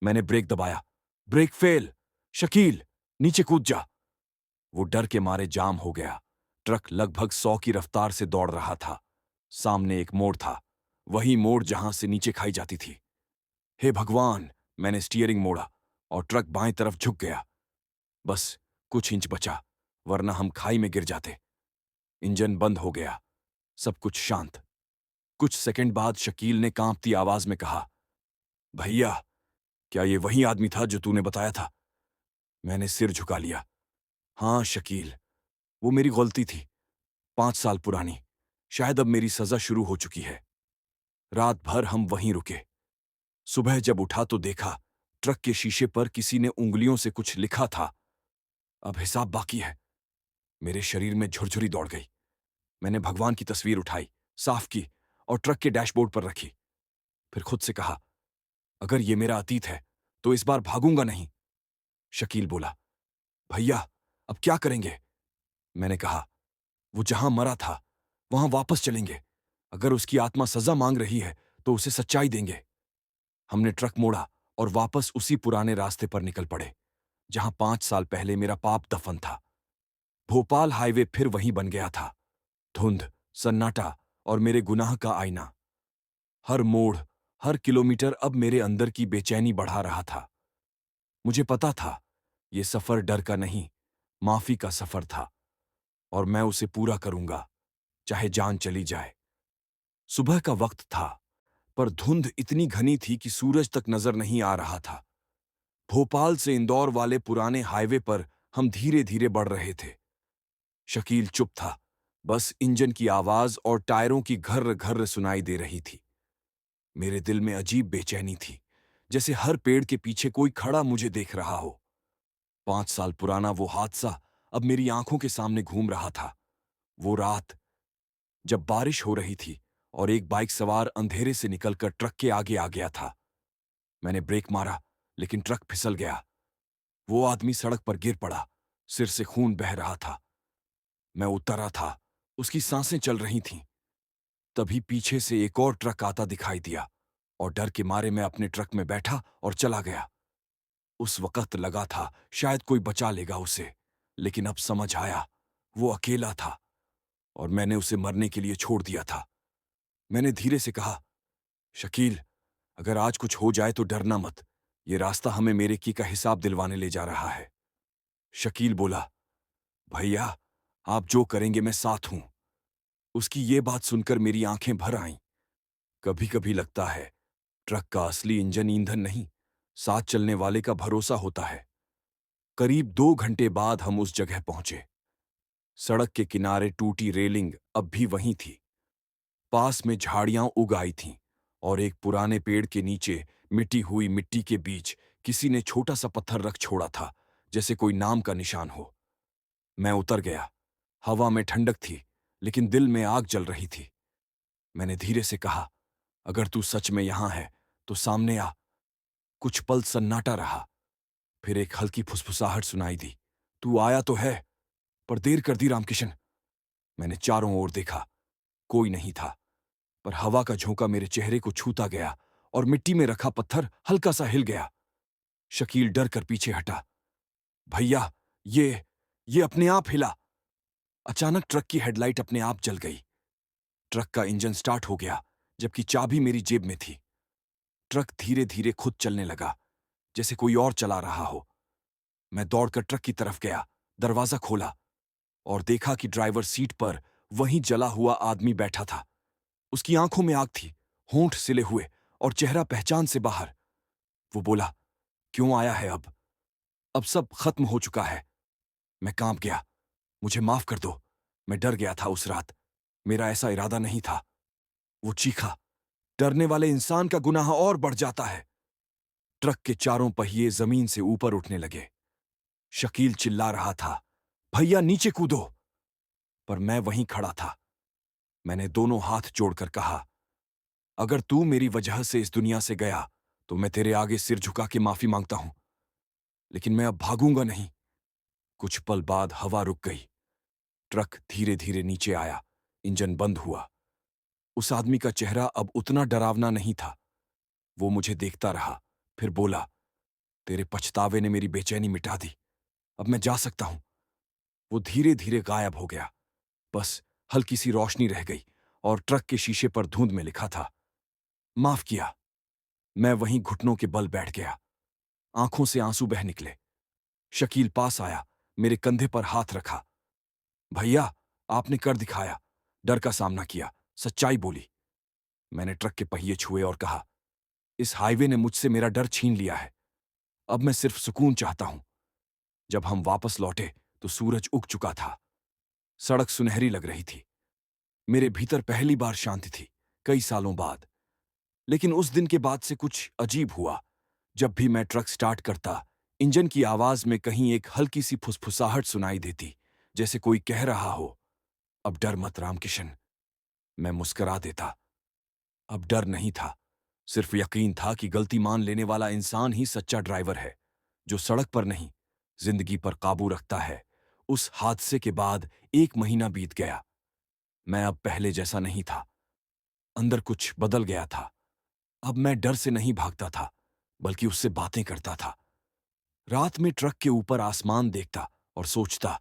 मैंने ब्रेक दबाया। Brake fail. शकील, नीचे कूद जा। वो डर के मारे जाम हो गया। ट्रक लगभग 100 की रफ्तार से दौड़ रहा था। सामने एक मोड़ था, वही मोड़ जहां से नीचे खाई जाती थी। हे भगवान! मैंने स्टीयरिंग मोड़ा और ट्रक बाएं तरफ झुक गया। बस कुछ इंच बचा, वरना हम खाई में गिर जाते। इंजन बंद हो गया। सब कुछ शांत। कुछ सेकंड बाद शकील ने कांपती आवाज में कहा, भैया, क्या ये वही आदमी था जो तूने बताया था? मैंने सिर झुका लिया। हाँ शकील, वो मेरी गलती थी, 5 साल पुरानी। शायद अब मेरी सजा शुरू हो चुकी है। रात भर हम वहीं रुके। सुबह जब उठा तो देखा, ट्रक के शीशे पर किसी ने उंगलियों से कुछ लिखा था। अब हिसाब बाकी है। मेरे शरीर में झुरझुरी दौड़ गई। मैंने भगवान की तस्वीर उठाई, साफ की और ट्रक के डैशबोर्ड पर रखी। फिर खुद से कहा, अगर ये मेरा अतीत है, तो इस बार भागूंगा नहीं। शकील बोला, भैया, अब क्या करेंगे? मैंने कहा, वो जहां मरा था, वहां वापस चलेंगे। अगर उसकी आत्मा सजा मांग रही है, तो उसे सच्चाई देंगे। हमने ट्रक मोड़ा और वापस उसी पुराने रास्ते पर निकल पड़े। जहां 5 साल पहले मेरा पाप दफन था। भोपाल हाईवे फिर वहीं बन गया था। धुंध, सन्नाटा और मेरे गुनाह का आईना। हर मोड़, हर किलोमीटर अब मेरे अंदर की बेचैनी बढ़ा रहा था। मुझे पता था, ये सफर डर का नहीं, माफी का सफर था, और मैं उसे पूरा करूंगा, चाहे जान चली जाए। सुबह का वक्त था, पर धुंध इतनी घनी थी कि सूरज तक नजर नहीं आ रहा था। भोपाल से इंदौर वाले पुराने हाईवे पर हम धीरे धीरे बढ़ रहे थे। शकील चुप था, बस इंजन की आवाज और टायरों की घर्र घर्र सुनाई दे रही थी। मेरे दिल में अजीब बेचैनी थी, जैसे हर पेड़ के पीछे कोई खड़ा मुझे देख रहा हो। 5 साल पुराना वो हादसा अब मेरी आंखों के सामने घूम रहा था। वो रात, जब बारिश हो रही थी और एक बाइक सवार अंधेरे से निकलकर ट्रक के आगे आ गया था। मैंने ब्रेक मारा, लेकिन ट्रक फिसल गया। वो आदमी सड़क पर गिर पड़ा, सिर से खून बह रहा था। मैं उतरा था, उसकी सांसें चल रही थीं। तभी पीछे से एक और ट्रक आता दिखाई दिया, और डर के मारे मैं अपने ट्रक में बैठा और चला गया। उस वक्त लगा था शायद कोई बचा लेगा उसे, लेकिन अब समझ आया, वो अकेला था और मैंने उसे मरने के लिए छोड़ दिया था। मैंने धीरे से कहा, शकील, अगर आज कुछ हो जाए तो डरना मत। ये रास्ता हमें मेरे की का हिसाब दिलवाने ले जा रहा है। शकील बोला, भैया, आप जो करेंगे मैं साथ हूं। उसकी ये बात सुनकर मेरी आंखें भर आईं। कभी कभी लगता है, ट्रक का असली इंजन ईंधन नहीं, साथ चलने वाले का भरोसा होता है। करीब 2 घंटे बाद हम उस जगह पहुंचे। सड़क के किनारे टूटी रेलिंग अब भी वहीं थी। पास में झाड़ियां उग आई थीं, और एक पुराने पेड़ के नीचे मिटी हुई मिट्टी के बीच किसी ने छोटा सा पत्थर रख छोड़ा था, जैसे कोई नाम का निशान हो। मैं उतर गया। हवा में ठंडक थी, लेकिन दिल में आग जल रही थी। मैंने धीरे से कहा, अगर तू सच में यहां है तो सामने आ। कुछ पल सन्नाटा रहा, फिर एक हल्की फुसफुसाहट सुनाई दी, तू आया तो है, पर देर कर दी रामकिशन। मैंने चारों ओर देखा, कोई नहीं था, पर हवा का झोंका मेरे चेहरे को छूता गया और मिट्टी में रखा पत्थर हल्का सा हिल गया। शकील डर कर पीछे हटा। भैया, ये अपने आप हिला। अचानक ट्रक की हेडलाइट अपने आप जल गई। ट्रक का इंजन स्टार्ट हो गया, जबकि चाबी मेरी जेब में थी। ट्रक धीरे धीरे खुद चलने लगा, जैसे कोई और चला रहा हो। मैं दौड़कर ट्रक की तरफ गया, दरवाजा खोला और देखा कि ड्राइवर सीट पर वहीं जला हुआ आदमी बैठा था। उसकी आंखों में आग थी, होंठ सिले हुए और चेहरा पहचान से बाहर। वो बोला, क्यों आया है अब? अब सब खत्म हो चुका है। मैं कांप गया। मुझे माफ कर दो, मैं डर गया था उस रात। मेरा ऐसा इरादा नहीं था। वो चीखा, डरने वाले इंसान का गुनाह और बढ़ जाता है। ट्रक के चारों पहिए जमीन से ऊपर उठने लगे। शकील चिल्ला रहा था, भैया नीचे कूदो। पर मैं वहीं खड़ा था। मैंने दोनों हाथ जोड़कर कहा, अगर तू मेरी वजह से इस दुनिया से गया तो मैं तेरे आगे सिर झुका के माफी मांगता हूं, लेकिन मैं अब भागूंगा नहीं। कुछ पल बाद हवा रुक गई। ट्रक धीरे धीरे नीचे आया, इंजन बंद हुआ। उस आदमी का चेहरा अब उतना डरावना नहीं था। वो मुझे देखता रहा, फिर बोला, तेरे पछतावे ने मेरी बेचैनी मिटा दी। अब मैं जा सकता हूं। वो धीरे धीरे गायब हो गया। बस हल्की सी रोशनी रह गई और ट्रक के शीशे पर धुंध में लिखा था, माफ किया। मैं वहीं घुटनों के बल बैठ गया। आंखों से आंसू बह निकले। शकील पास आया, मेरे कंधे पर हाथ रखा। भैया, आपने कर दिखाया। डर का सामना किया, सच्चाई बोली। मैंने ट्रक के पहिए छुए और कहा, इस हाईवे ने मुझसे मेरा डर छीन लिया है। अब मैं सिर्फ सुकून चाहता हूं। जब हम वापस लौटे तो सूरज उग चुका था। सड़क सुनहरी लग रही थी। मेरे भीतर पहली बार शांति थी, कई सालों बाद। लेकिन उस दिन के बाद से कुछ अजीब हुआ। जब भी मैं ट्रक स्टार्ट करता, इंजन की आवाज में कहीं एक हल्की सी फुसफुसाहट सुनाई देती, जैसे कोई कह रहा हो, अब डर मत रामकिशन। मैं मुस्कुरा देता। अब डर नहीं था, सिर्फ यकीन था कि गलती मान लेने वाला इंसान ही सच्चा ड्राइवर है, जो सड़क पर नहीं, जिंदगी पर काबू रखता है। उस हादसे के बाद 1 महीना बीत गया। मैं अब पहले जैसा नहीं था। अंदर कुछ बदल गया था। अब मैं डर से नहीं भागता था, बल्कि उससे बातें करता था। रात में ट्रक के ऊपर आसमान देखता और सोचता,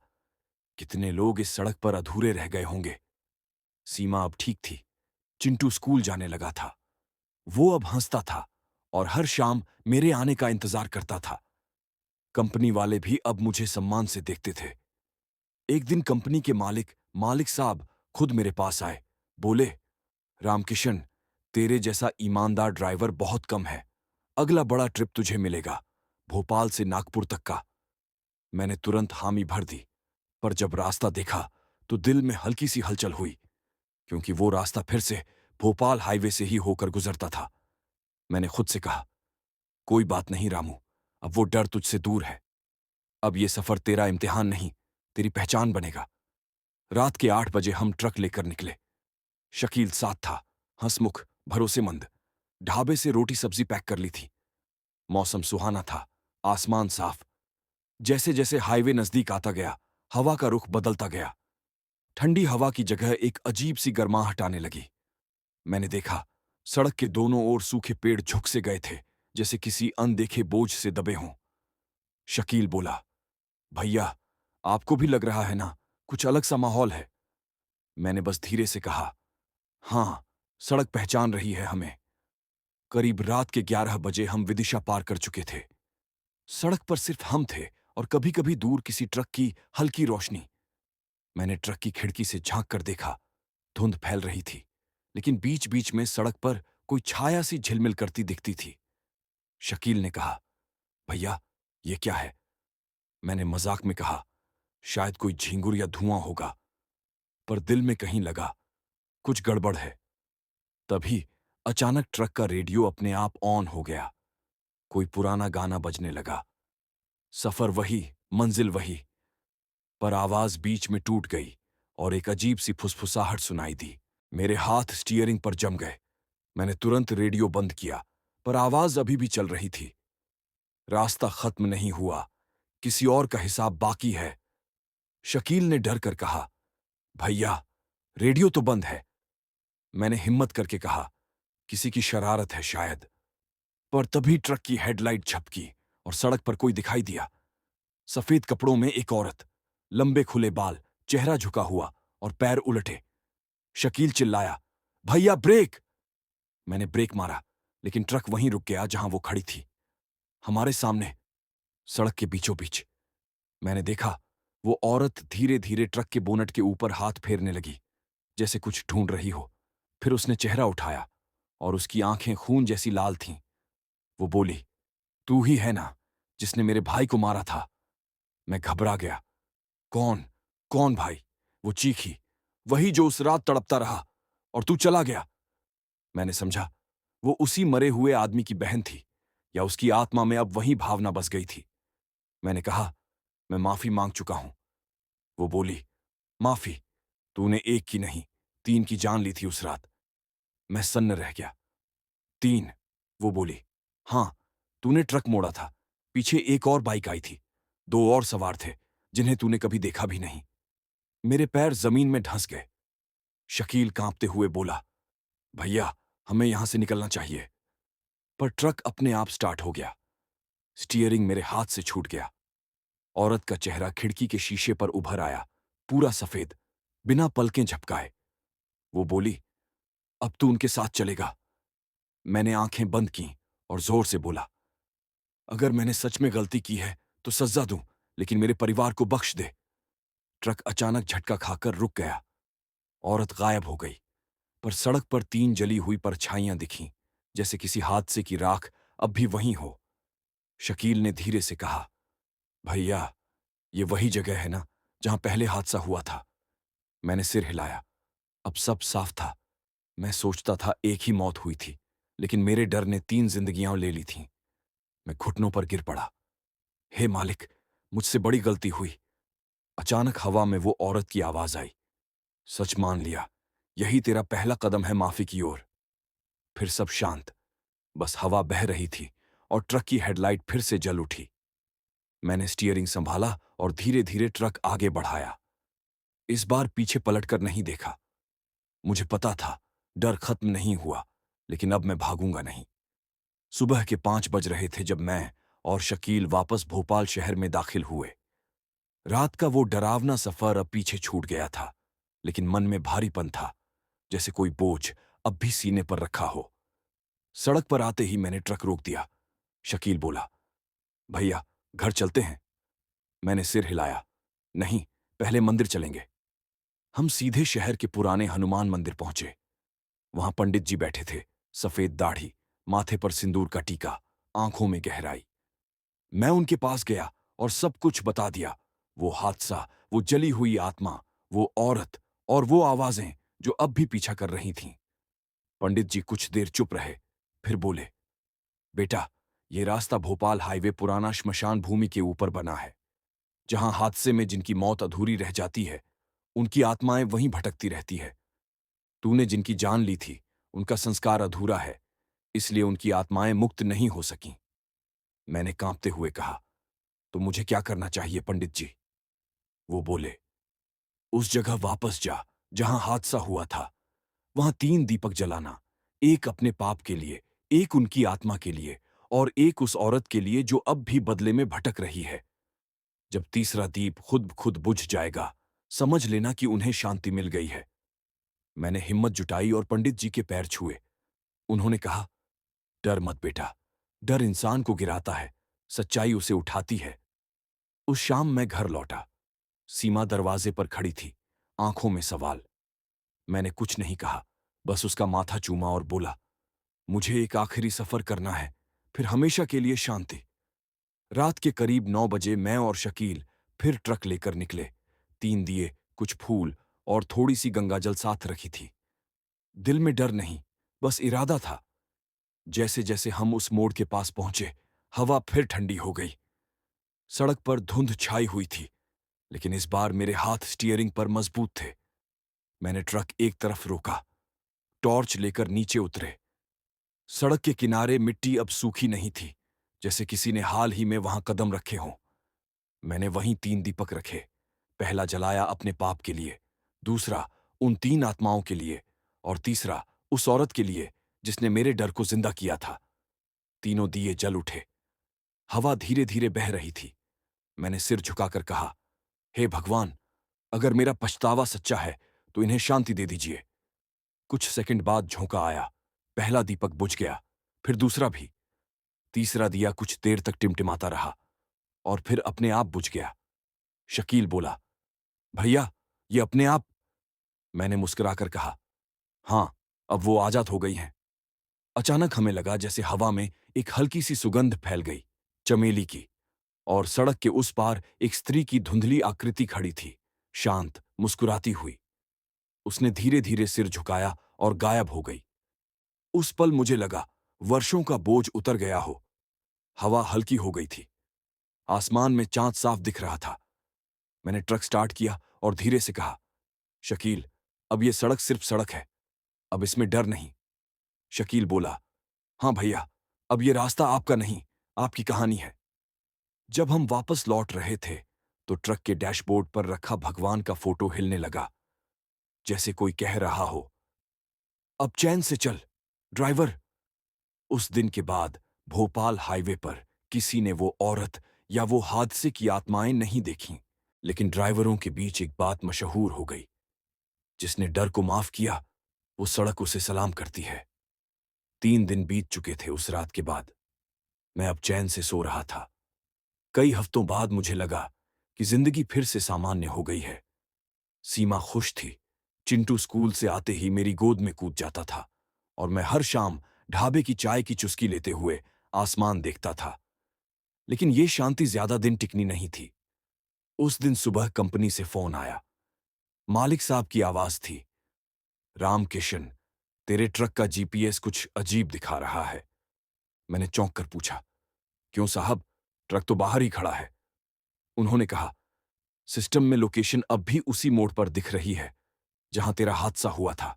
कितने लोग इस सड़क पर अधूरे रह गए होंगे। सीमा अब ठीक थी। चिंटू स्कूल जाने लगा था। वो अब हंसता था और हर शाम मेरे आने का इंतजार करता था। कंपनी वाले भी अब मुझे सम्मान से देखते थे। एक दिन कंपनी के मालिक मालिक साहब खुद मेरे पास आए। बोले, रामकिशन, तेरे जैसा ईमानदार ड्राइवर बहुत कम है। अगला बड़ा ट्रिप तुझे मिलेगा, भोपाल से नागपुर तक का। मैंने तुरंत हामी भर दी, पर जब रास्ता देखा तो दिल में हल्की सी हलचल हुई, क्योंकि वो रास्ता फिर से भोपाल हाईवे से ही होकर गुजरता था। मैंने खुद से कहा, कोई बात नहीं रामू, अब वो डर तुझसे दूर है। अब ये सफर तेरा इम्तिहान नहीं, तेरी पहचान बनेगा। रात के 8 बजे हम ट्रक लेकर निकले। शकील साथ था, हंसमुख, भरोसेमंद। ढाबे से रोटी सब्जी पैक कर ली थी। मौसम सुहाना था, आसमान साफ। जैसे जैसे हाईवे नजदीक आता गया, हवा का रुख बदलता गया। ठंडी हवा की जगह एक अजीब सी गर्माहट आने लगी। मैंने देखा, सड़क के दोनों ओर सूखे पेड़ झुक से गए थे, जैसे किसी अनदेखे बोझ से दबे हों। शकील बोला, भैया, आपको भी लग रहा है ना, कुछ अलग सा माहौल है? मैंने बस धीरे से कहा, हाँ, सड़क पहचान रही है हमें। करीब रात के 11 बजे हम विदिशा पार कर चुके थे। सड़क पर सिर्फ हम थे और कभी कभी दूर किसी ट्रक की हल्की रोशनी। मैंने ट्रक की खिड़की से झांक कर देखा। धुंध फैल रही थी, लेकिन बीच बीच में सड़क पर कोई छाया सी झिलमिल करती दिखती थी। शकील ने कहा, भैया, ये क्या है? मैंने मजाक में कहा, शायद कोई झींगुर या धुआं होगा। पर दिल में कहीं लगा, कुछ गड़बड़ है। तभी अचानक ट्रक का रेडियो अपने आप ऑन हो गया। कोई पुराना गाना बजने लगा। सफर वही, मंजिल वही। पर आवाज बीच में टूट गई और एक अजीब सी फुसफुसाहट सुनाई दी। मेरे हाथ स्टीयरिंग पर जम गए। मैंने तुरंत रेडियो बंद किया, पर आवाज अभी भी चल रही थी। रास्ता खत्म नहीं हुआ, किसी और का हिसाब बाकी है। शकील ने डर कर कहा, भैया, रेडियो तो बंद है। मैंने हिम्मत करके कहा, किसी की शरारत है शायद। पर तभी ट्रक की हेडलाइट झपकी और सड़क पर कोई दिखाई दिया। सफेद कपड़ों में एक औरत, लंबे खुले बाल, चेहरा झुका हुआ और पैर उलटे। शकील चिल्लाया, भैया ब्रेक! मैंने ब्रेक मारा, लेकिन ट्रक वहीं रुक गया जहां वो खड़ी थी, हमारे सामने, सड़क के बीचों बीच। मैंने देखा, वो औरत धीरे धीरे ट्रक के बोनट के ऊपर हाथ फेरने लगी, जैसे कुछ ढूंढ रही हो। फिर उसने चेहरा उठाया और उसकी आंखें खून जैसी लाल थीं। वो बोली, तू ही है ना, जिसने मेरे भाई को मारा था? मैं घबरा गया। कौन? कौन भाई? वो चीखी, वही जो उस रात तड़पता रहा और तू चला गया। मैंने समझा, वो उसी मरे हुए आदमी की बहन थी, या उसकी आत्मा में अब वही भावना बस गई थी। मैंने कहा, मैं माफी मांग चुका हूं। वो बोली, माफी? तूने एक की नहीं, 3 की जान ली थी उस रात। मैं सन्न रह गया। 3? वो बोली, हां, तूने ट्रक मोड़ा था, पीछे एक और बाइक आई थी, 2 और सवार थे, जिन्हें तूने कभी देखा भी नहीं। मेरे पैर जमीन में धंस गए। शकील कांपते हुए बोला, भैया, हमें यहां से निकलना चाहिए। पर ट्रक अपने आप स्टार्ट हो गया। स्टीयरिंग मेरे हाथ से छूट गया। औरत का चेहरा खिड़की के शीशे पर उभर आया, पूरा सफेद, बिना पलकें झपकाए। वो बोली, अब तू उनके साथ चलेगा? मैंने आंखें बंद की और जोर से बोला, अगर मैंने सच में गलती की है तो सजा दूं, लेकिन मेरे परिवार को बख्श दे। ट्रक अचानक झटका खाकर रुक गया। औरत गायब हो गई, पर सड़क पर 3 जली हुई परछाइयां दिखीं, जैसे किसी हादसे की राख अब भी वहीं हो। शकील ने धीरे से कहा, भैया, ये वही जगह है ना जहां पहले हादसा हुआ था? मैंने सिर हिलाया। अब सब साफ था। मैं सोचता था एक ही मौत हुई थी, लेकिन मेरे डर ने 3 जिंदगियां ले ली थीं। मैं घुटनों पर गिर पड़ा। हे मालिक, मुझसे बड़ी गलती हुई। अचानक हवा में वो औरत की आवाज आई, सच मान लिया, यही तेरा पहला कदम है माफी की ओर। फिर सब शांत, बस हवा बह रही थी और ट्रक की हेडलाइट फिर से जल उठी। मैंने स्टीयरिंग संभाला और धीरे धीरे ट्रक आगे बढ़ाया। इस बार पीछे पलटकर नहीं देखा। मुझे पता था, डर खत्म नहीं हुआ, लेकिन अब मैं भागूंगा नहीं। सुबह के 5 बज रहे थे जब मैं और शकील वापस भोपाल शहर में दाखिल हुए। रात का वो डरावना सफर अब पीछे छूट गया था, लेकिन मन में भारीपन था, जैसे कोई बोझ अब भी सीने पर रखा हो। सड़क पर आते ही मैंने ट्रक रोक दिया। शकील बोला, भैया, घर चलते हैं? मैंने सिर हिलाया, नहीं, पहले मंदिर चलेंगे। हम सीधे शहर के पुराने हनुमान मंदिर पहुंचे। वहां पंडित जी बैठे थे, सफेद दाढ़ी, माथे पर सिंदूर का टीका, आंखों में गहराई। मैं उनके पास गया और सब कुछ बता दिया। वो हादसा, वो जली हुई आत्मा, वो औरत और वो आवाजें जो अब भी पीछा कर रही थीं। पंडित जी कुछ देर चुप रहे, फिर बोले, बेटा, ये रास्ता भोपाल हाईवे पुराना श्मशान भूमि के ऊपर बना है। जहां हादसे में जिनकी मौत अधूरी रह जाती है, उनकी आत्माएं वहीं भटकती रहती है। तूने जिनकी जान ली थी, उनका संस्कार अधूरा है, इसलिए उनकी आत्माएं मुक्त नहीं हो सकीं। मैंने कांपते हुए कहा, तो मुझे क्या करना चाहिए पंडित जी? वो बोले, उस जगह वापस जा जहां हादसा हुआ था। वहां 3 दीपक जलाना, एक अपने पाप के लिए, एक उनकी आत्मा के लिए और एक उस औरत के लिए जो अब भी बदले में भटक रही है। जब तीसरा दीप खुद खुद बुझ जाएगा, समझ लेना कि उन्हें शांति मिल गई है। मैंने हिम्मत जुटाई और पंडित जी के पैर छुए। उन्होंने कहा, डर मत बेटा, डर इंसान को गिराता है, सच्चाई उसे उठाती है। उस शाम मैं घर लौटा। सीमा दरवाजे पर खड़ी थी, आंखों में सवाल। मैंने कुछ नहीं कहा, बस उसका माथा चूमा और बोला, मुझे एक आखिरी सफर करना है, फिर हमेशा के लिए शांति। रात के करीब 9 बजे मैं और शकील फिर ट्रक लेकर निकले। 3 दिए, कुछ फूल और थोड़ी सी गंगाजल साथ रखी थी। दिल में डर नहीं, बस इरादा था। जैसे जैसे हम उस मोड़ के पास पहुंचे, हवा फिर ठंडी हो गई। सड़क पर धुंध छाई हुई थी, लेकिन इस बार मेरे हाथ स्टीयरिंग पर मजबूत थे। मैंने ट्रक एक तरफ रोका, टॉर्च लेकर नीचे उतरे। सड़क के किनारे मिट्टी अब सूखी नहीं थी, जैसे किसी ने हाल ही में वहां कदम रखे हों। मैंने वहीं 3 दीपक रखे। पहला जलाया अपने पाप के लिए, दूसरा उन 3 आत्माओं के लिए और तीसरा उस औरत के लिए जिसने मेरे डर को जिंदा किया था। तीनों दिए जल उठे। हवा धीरे धीरे बह रही थी। मैंने सिर झुकाकर कहा, हे भगवान, अगर मेरा पछतावा सच्चा है तो इन्हें शांति दे दीजिए। कुछ सेकंड बाद झोंका आया। पहला दीपक बुझ गया, फिर दूसरा भी। तीसरा दिया कुछ देर तक टिमटिमाता रहा और फिर अपने आप बुझ गया। शकील बोला, भैया, ये अपने आप? मैंने मुस्कुराकर कहा, हां, अब वो आजाद हो गई हैं। अचानक हमें लगा जैसे हवा में एक हल्की सी सुगंध फैल गई, चमेली की, और सड़क के उस पार एक स्त्री की धुंधली आकृति खड़ी थी, शांत, मुस्कुराती हुई। उसने धीरे धीरे सिर झुकाया और गायब हो गई। उस पल मुझे लगा वर्षों का बोझ उतर गया हो। हवा हल्की हो गई थी। आसमान में चांद साफ दिख रहा था। मैंने ट्रक स्टार्ट किया और धीरे से कहा, शकील, अब ये सड़क सिर्फ सड़क है, अब इसमें डर नहीं। शकील बोला, हां भैया, अब ये रास्ता आपका नहीं, आपकी कहानी है। जब हम वापस लौट रहे थे तो ट्रक के डैशबोर्ड पर रखा भगवान का फोटो हिलने लगा, जैसे कोई कह रहा हो, अब चैन से चल ड्राइवर। उस दिन के बाद भोपाल हाईवे पर किसी ने वो औरत या वो हादसे की आत्माएं नहीं देखीं, लेकिन ड्राइवरों के बीच एक बात मशहूर हो गई, जिसने डर को माफ किया वो सड़क उसे सलाम करती है। 3 दिन बीत चुके थे उस रात के बाद। मैं अब चैन से सो रहा था। कई हफ्तों बाद मुझे लगा कि जिंदगी फिर से सामान्य हो गई है। सीमा खुश थी। चिंटू स्कूल से आते ही मेरी गोद में कूद जाता था और मैं हर शाम ढाबे की चाय की चुस्की लेते हुए आसमान देखता था। लेकिन ये शांति ज्यादा दिन टिकनी नहीं थी। उस दिन सुबह कंपनी से फोन आया। मालिक साहब की आवाज थी, राम किशन, तेरे ट्रक का जीपीएस कुछ अजीब दिखा रहा है। मैंने चौंक कर पूछा, क्यों साहब, ट्रक तो बाहर ही खड़ा है। उन्होंने कहा, सिस्टम में लोकेशन अब भी उसी मोड़ पर दिख रही है जहां तेरा हादसा हुआ था।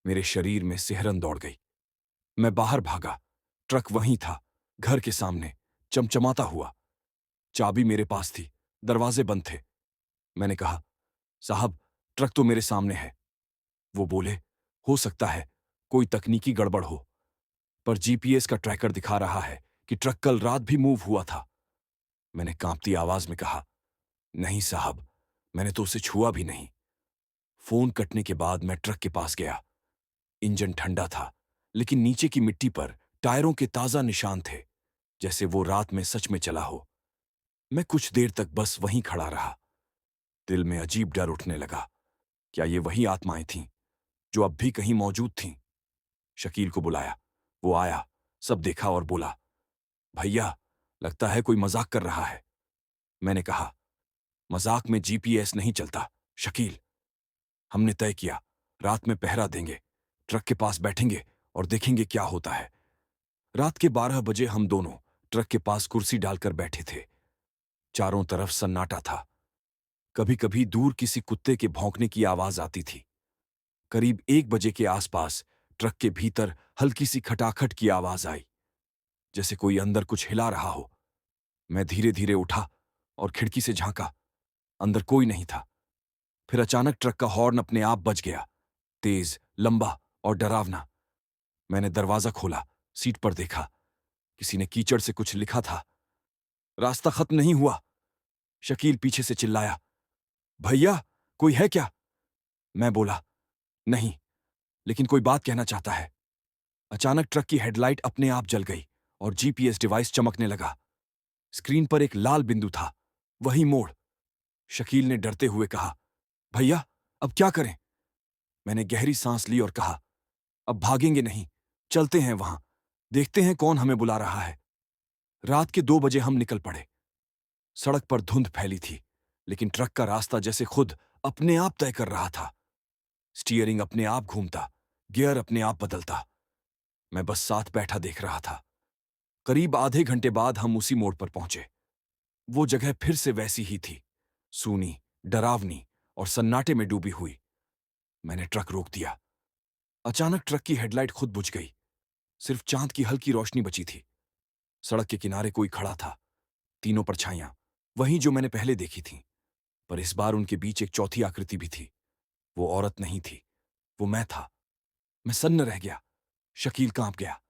मेरे शरीर में सिहरन दौड़ गई। मैं बाहर भागा। ट्रक वहीं था, घर के सामने, चमचमाता हुआ। चाबी मेरे पास थी, दरवाजे बंद थे। मैंने कहा, साहब, ट्रक तो मेरे सामने है। वो बोले, हो सकता है कोई तकनीकी गड़बड़ हो, पर जीपीएस का ट्रैकर दिखा रहा है कि ट्रक कल रात भी मूव हुआ था। मैंने कांपती आवाज में कहा, नहीं साहब, मैंने तो उसे छुआ भी नहीं। फोन कटने के बाद मैं ट्रक के पास गया। इंजन ठंडा था, लेकिन नीचे की मिट्टी पर टायरों के ताजा निशान थे, जैसे वो रात में सच में चला हो। मैं कुछ देर तक बस वहीं खड़ा रहा। दिल में अजीब डर उठने लगा। क्या ये वही आत्माएं थीं जो अब भी कहीं मौजूद थीं? शकील को बुलाया। वो आया, सब देखा और बोला, भैया, लगता है कोई मजाक कर रहा है। मैंने कहा, मजाक में जीपीएस नहीं चलता शकील। हमने तय किया, रात में पहरा देंगे, ट्रक के पास बैठेंगे और देखेंगे क्या होता है। रात के 12 बजे हम दोनों ट्रक के पास कुर्सी डालकर बैठे थे। चारों तरफ सन्नाटा था। कभी कभी दूर किसी कुत्ते के भौंकने की आवाज आती थी। करीब 1 बजे के आसपास ट्रक के भीतर हल्की सी खटाखट की आवाज आई, जैसे कोई अंदर कुछ हिला रहा हो। मैं धीरे धीरे उठा और खिड़की से झांका। अंदर कोई नहीं था। फिर अचानक ट्रक का हॉर्न अपने आप बज गया, तेज, लंबा और डरावना। मैंने दरवाजा खोला, सीट पर देखा। किसी ने कीचड़ से कुछ लिखा था। रास्ता खत्म नहीं हुआ। शकील पीछे से चिल्लाया, भैया, कोई है क्या? मैं बोला, नहीं, लेकिन कोई बात कहना चाहता है। अचानक ट्रक की हेडलाइट अपने आप जल गई और जीपीएस डिवाइस चमकने लगा। स्क्रीन पर एक लाल बिंदु था, वही मोड़। शकील ने डरते हुए कहा, भैया, अब क्या करें? मैंने गहरी सांस ली और कहा, अब भागेंगे नहीं, चलते हैं वहां, देखते हैं कौन हमें बुला रहा है। रात के 2 बजे हम निकल पड़े। सड़क पर धुंध फैली थी, लेकिन ट्रक का रास्ता जैसे खुद अपने आप तय कर रहा था। स्टीयरिंग अपने आप घूमता, गियर अपने आप बदलता। मैं बस साथ बैठा देख रहा था। करीब आधे घंटे बाद हम उसी मोड़ पर पहुंचे। वो जगह फिर से वैसी ही थी, सूनी, डरावनी और सन्नाटे में डूबी हुई। मैंने ट्रक रोक दिया। अचानक ट्रक की हेडलाइट खुद बुझ गई। सिर्फ चांद की हल्की रोशनी बची थी। सड़क के किनारे कोई खड़ा था, तीनों परछाइयां, वही जो मैंने पहले देखी थीं। पर इस बार उनके बीच एक चौथी आकृति भी थी। वो औरत नहीं थी, वो मैं था। मैं सन्न रह गया। शकील कांप गया।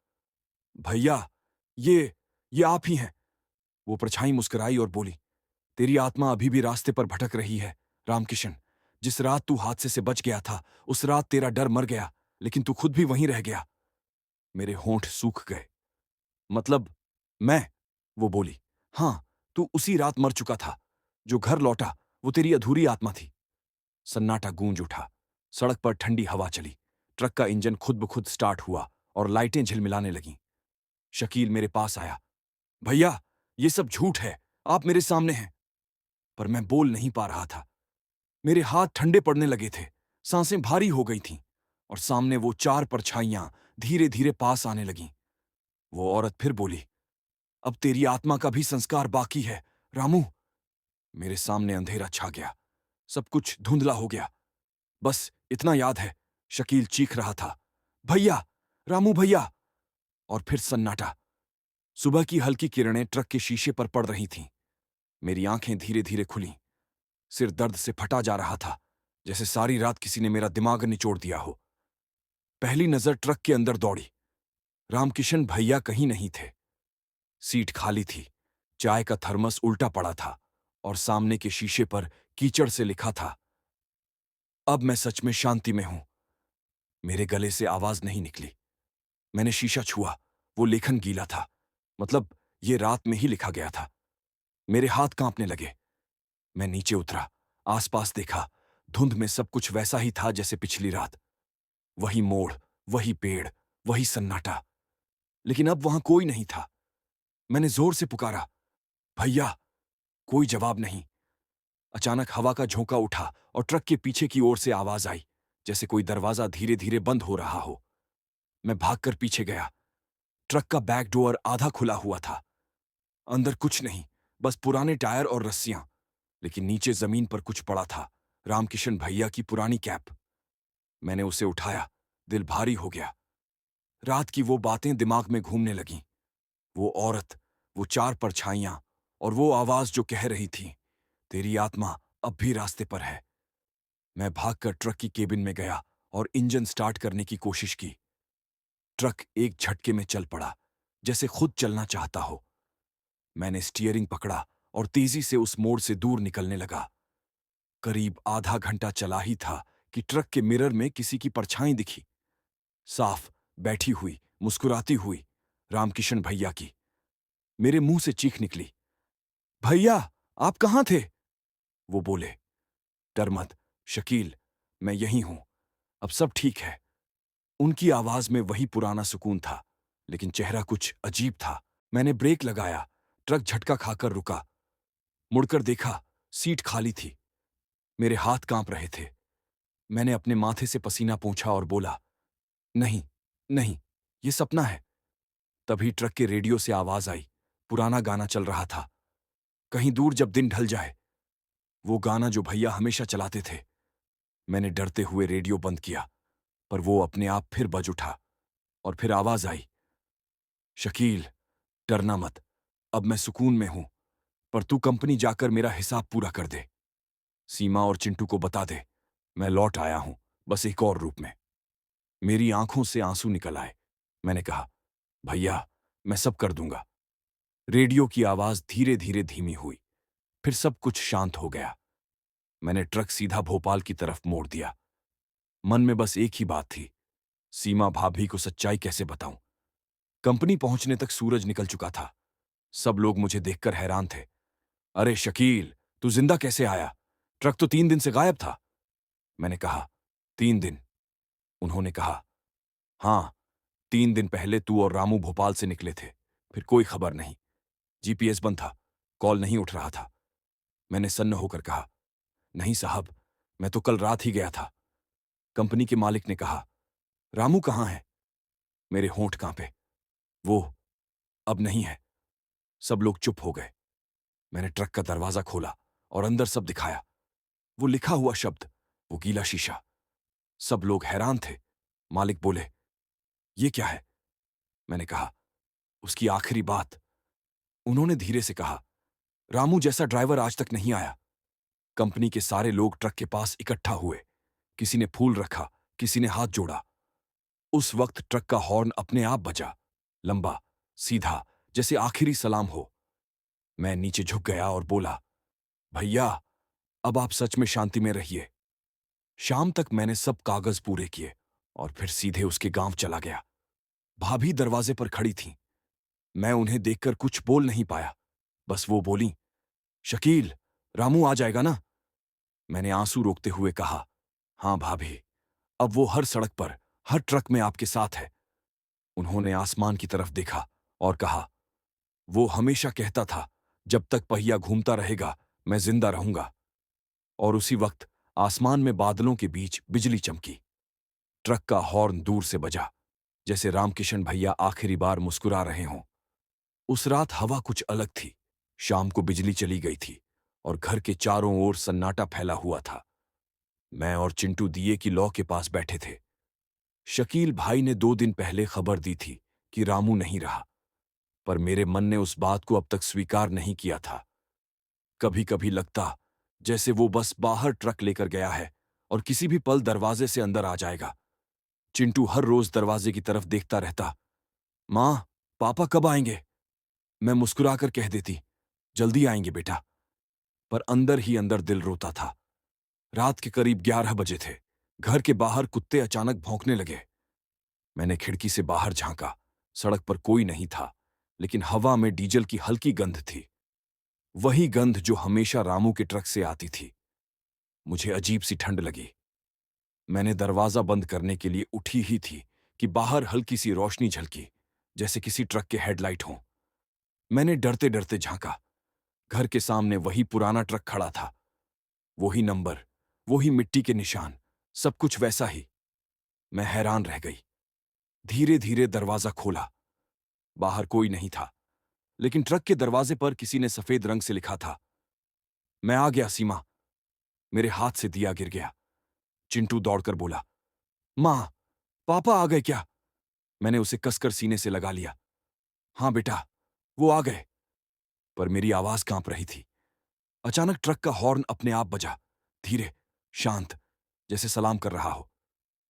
भैया, ये आप ही हैं। वो परछाई मुस्कुराई और बोली, तेरी आत्मा अभी भी रास्ते पर भटक रही है, रामकिशन। जिस रात तू हादसे से बच गया था, उस रात तेरा डर मर गया, लेकिन तू खुद भी वहीं रह गया। मेरे होंठ सूख गए। मतलब, मैं? वो बोली, हां, तू उसी रात मर चुका था। जो घर लौटा, वो तेरी अधूरी आत्मा थी। सन्नाटा गूंज उठा। सड़क पर ठंडी हवा चली। ट्रक का इंजन खुद ब खुद स्टार्ट हुआ और लाइटें झिलमिलाने लगीं। शकील मेरे पास आया। भैया, ये सब झूठ है, आप मेरे सामने हैं। पर मैं बोल नहीं पा रहा था। मेरे हाथ ठंडे पड़ने लगे थे, सांसें भारी हो गई थीं, और सामने वो 4 परछाइयां धीरे धीरे पास आने लगीं। वो औरत फिर बोली, अब तेरी आत्मा का भी संस्कार बाकी है, रामू। मेरे सामने अंधेरा छा गया। सब कुछ धुंधला हो गया। बस इतना याद है, शकील चीख रहा था, भैया, रामू भैया। और फिर सन्नाटा। सुबह की हल्की किरणें ट्रक के शीशे पर पड़ रही थीं। मेरी आंखें धीरे धीरे खुलीं। सिर दर्द से फटा जा रहा था, जैसे सारी रात किसी ने मेरा दिमाग निचोड़ दिया हो। पहली नजर ट्रक के अंदर दौड़ी। रामकिशन भैया कहीं नहीं थे। सीट खाली थी, चाय का थर्मस उल्टा पड़ा था, और सामने के शीशे पर कीचड़ से लिखा था, अब मैं सच में शांति में हूं। मेरे गले से आवाज नहीं निकली। मैंने शीशा छुआ। वो लेखन गीला था, मतलब ये रात में ही लिखा गया था। मेरे हाथ कांपने लगे। मैं नीचे उतरा, आसपास देखा। धुंध में सब कुछ वैसा ही था जैसे पिछली रात। वही मोड़, वही पेड़, वही सन्नाटा। लेकिन अब वहां कोई नहीं था। मैंने जोर से पुकारा, भैया। कोई जवाब नहीं। अचानक हवा का झोंका उठा और ट्रक के पीछे की ओर से आवाज आई, जैसे कोई दरवाजा धीरे धीरे बंद हो रहा हो। मैं भागकर पीछे गया। ट्रक का बैक डोर आधा खुला हुआ था। अंदर कुछ नहीं, बस पुराने टायर और रस्सियां। लेकिन नीचे जमीन पर कुछ पड़ा था, रामकिशन भैया की पुरानी कैप। मैंने उसे उठाया। दिल भारी हो गया। रात की वो बातें दिमाग में घूमने लगीं। वो औरत, वो 4 परछाइयां, और वो आवाज जो कह रही थी, तेरी आत्मा अब भी रास्ते पर है। मैं भागकर ट्रक की केबिन में गया और इंजन स्टार्ट करने की कोशिश की। ट्रक एक झटके में चल पड़ा, जैसे खुद चलना चाहता हो। मैंने स्टीयरिंग पकड़ा और तेजी से उस मोड़ से दूर निकलने लगा। करीब आधा घंटा चला ही था कि ट्रक के मिरर में किसी की परछाई दिखी, साफ, बैठी हुई, मुस्कुराती हुई, रामकिशन भैया की। मेरे मुंह से चीख निकली, भैया, आप कहां थे? वो बोले, डर मत शकील, मैं यहीं हूं, अब सब ठीक है। उनकी आवाज में वही पुराना सुकून था, लेकिन चेहरा कुछ अजीब था। मैंने ब्रेक लगाया, ट्रक झटका खाकर रुका। मुड़कर देखा, सीट खाली थी। मेरे हाथ कांप रहे थे। मैंने अपने माथे से पसीना पोंछा और बोला, नहीं, नहीं, ये सपना है। तभी ट्रक के रेडियो से आवाज आई। पुराना गाना चल रहा था, कहीं दूर जब दिन ढल जाए। वो गाना जो भैया हमेशा चलाते थे। मैंने डरते हुए रेडियो बंद किया, पर वो अपने आप फिर बज उठा और फिर आवाज आई, शकील, डरना मत, अब मैं सुकून में हूं, पर तू कंपनी जाकर मेरा हिसाब पूरा कर दे। सीमा और चिंटू को बता दे, मैं लौट आया हूं, बस एक और रूप में। मेरी आंखों से आंसू निकल आए। मैंने कहा, भैया, मैं सब कर दूंगा। रेडियो की आवाज धीरे धीरे धीमी हुई, फिर सब कुछ शांत हो गया। मैंने ट्रक सीधा भोपाल की तरफ मोड़ दिया। मन में बस एक ही बात थी, सीमा भाभी को सच्चाई कैसे बताऊं। कंपनी पहुंचने तक सूरज निकल चुका था। सब लोग मुझे देखकर हैरान थे। अरे शकील, तू जिंदा कैसे आया? ट्रक तो 3 दिन से गायब था। मैंने कहा, 3 दिन? उन्होंने कहा, हाँ, 3 दिन पहले तू और रामू भोपाल से निकले थे, फिर कोई खबर नहीं। जीपीएस बंद था, कॉल नहीं उठ रहा था। मैंने सन्न होकर कहा, नहीं साहब, मैं तो कल रात ही गया था। कंपनी के मालिक ने कहा, रामू कहाँ है? मेरे होंठ कांपे। वो अब नहीं है। सब लोग चुप हो गए। मैंने ट्रक का दरवाजा खोला और अंदर सब दिखाया। वो लिखा हुआ शब्द, वो गीला शीशा। सब लोग हैरान थे। मालिक बोले, ये क्या है? मैंने कहा, उसकी आखिरी बात। उन्होंने धीरे से कहा, रामू जैसा ड्राइवर आज तक नहीं आया। कंपनी के सारे लोग ट्रक के पास इकट्ठा हुए। किसी ने फूल रखा, किसी ने हाथ जोड़ा। उस वक्त ट्रक का हॉर्न अपने आप बजा, लंबा, सीधा, जैसे आखिरी सलाम हो। मैं नीचे झुक गया और बोला, भैया, अब आप सच में शांति में रहिए। शाम तक मैंने सब कागज पूरे किए और फिर सीधे उसके गांव चला गया। भाभी दरवाजे पर खड़ी थीं। मैं उन्हें देखकर कुछ बोल नहीं पाया, बस वो बोली, शकील, रामू आ जाएगा ना? मैंने आंसू रोकते हुए कहा, हां भाभी, अब वो हर सड़क पर, हर ट्रक में आपके साथ है। उन्होंने आसमान की तरफ देखा और कहा, वो हमेशा कहता था, जब तक पहिया घूमता रहेगा मैं जिंदा रहूंगा। और उसी वक्त आसमान में बादलों के बीच बिजली चमकी। ट्रक का हॉर्न दूर से बजा, जैसे रामकिशन भैया आखिरी बार मुस्कुरा रहे हों। उस रात हवा कुछ अलग थी। शाम को बिजली चली गई थी और घर के चारों ओर सन्नाटा फैला हुआ था। मैं और चिंटू दिए की लौ के पास बैठे थे। शकील भाई ने 2 दिन पहले खबर दी थी कि रामू नहीं रहा, पर मेरे मन ने उस बात को अब तक स्वीकार नहीं किया था। कभी कभी लगता जैसे वो बस बाहर ट्रक लेकर गया है और किसी भी पल दरवाजे से अंदर आ जाएगा। चिंटू हर रोज दरवाजे की तरफ देखता रहता। मां, पापा कब आएंगे? मैं मुस्कुराकर कह देती, जल्दी आएंगे बेटा। पर अंदर ही अंदर दिल रोता था। रात के करीब 11 बजे थे। घर के बाहर कुत्ते अचानक भौंकने लगे। मैंने खिड़की से बाहर झांका। सड़क पर कोई नहीं था, लेकिन हवा में डीजल की हल्की गंध थी। वही गंध जो हमेशा रामू के ट्रक से आती थी। मुझे अजीब सी ठंड लगी। मैंने दरवाजा बंद करने के लिए उठी ही थी कि बाहर हल्की सी रोशनी झलकी, जैसे किसी ट्रक के हेडलाइट हों। मैंने डरते डरते झांका। घर के सामने वही पुराना ट्रक खड़ा था। वही नंबर, वही मिट्टी के निशान, सब कुछ वैसा ही। मैं हैरान रह गई। धीरे धीरे दरवाजा खोला। बाहर कोई नहीं था, लेकिन ट्रक के दरवाजे पर किसी ने सफेद रंग से लिखा था, मैं आ गया सीमा। मेरे हाथ से दिया गिर गया। चिंटू दौड़कर बोला, मां, पापा आ गए क्या? मैंने उसे कसकर सीने से लगा लिया। हां बेटा, वो आ गए। पर मेरी आवाज कांप रही थी। अचानक ट्रक का हॉर्न अपने आप बजा, धीरे, शांत, जैसे सलाम कर रहा हो।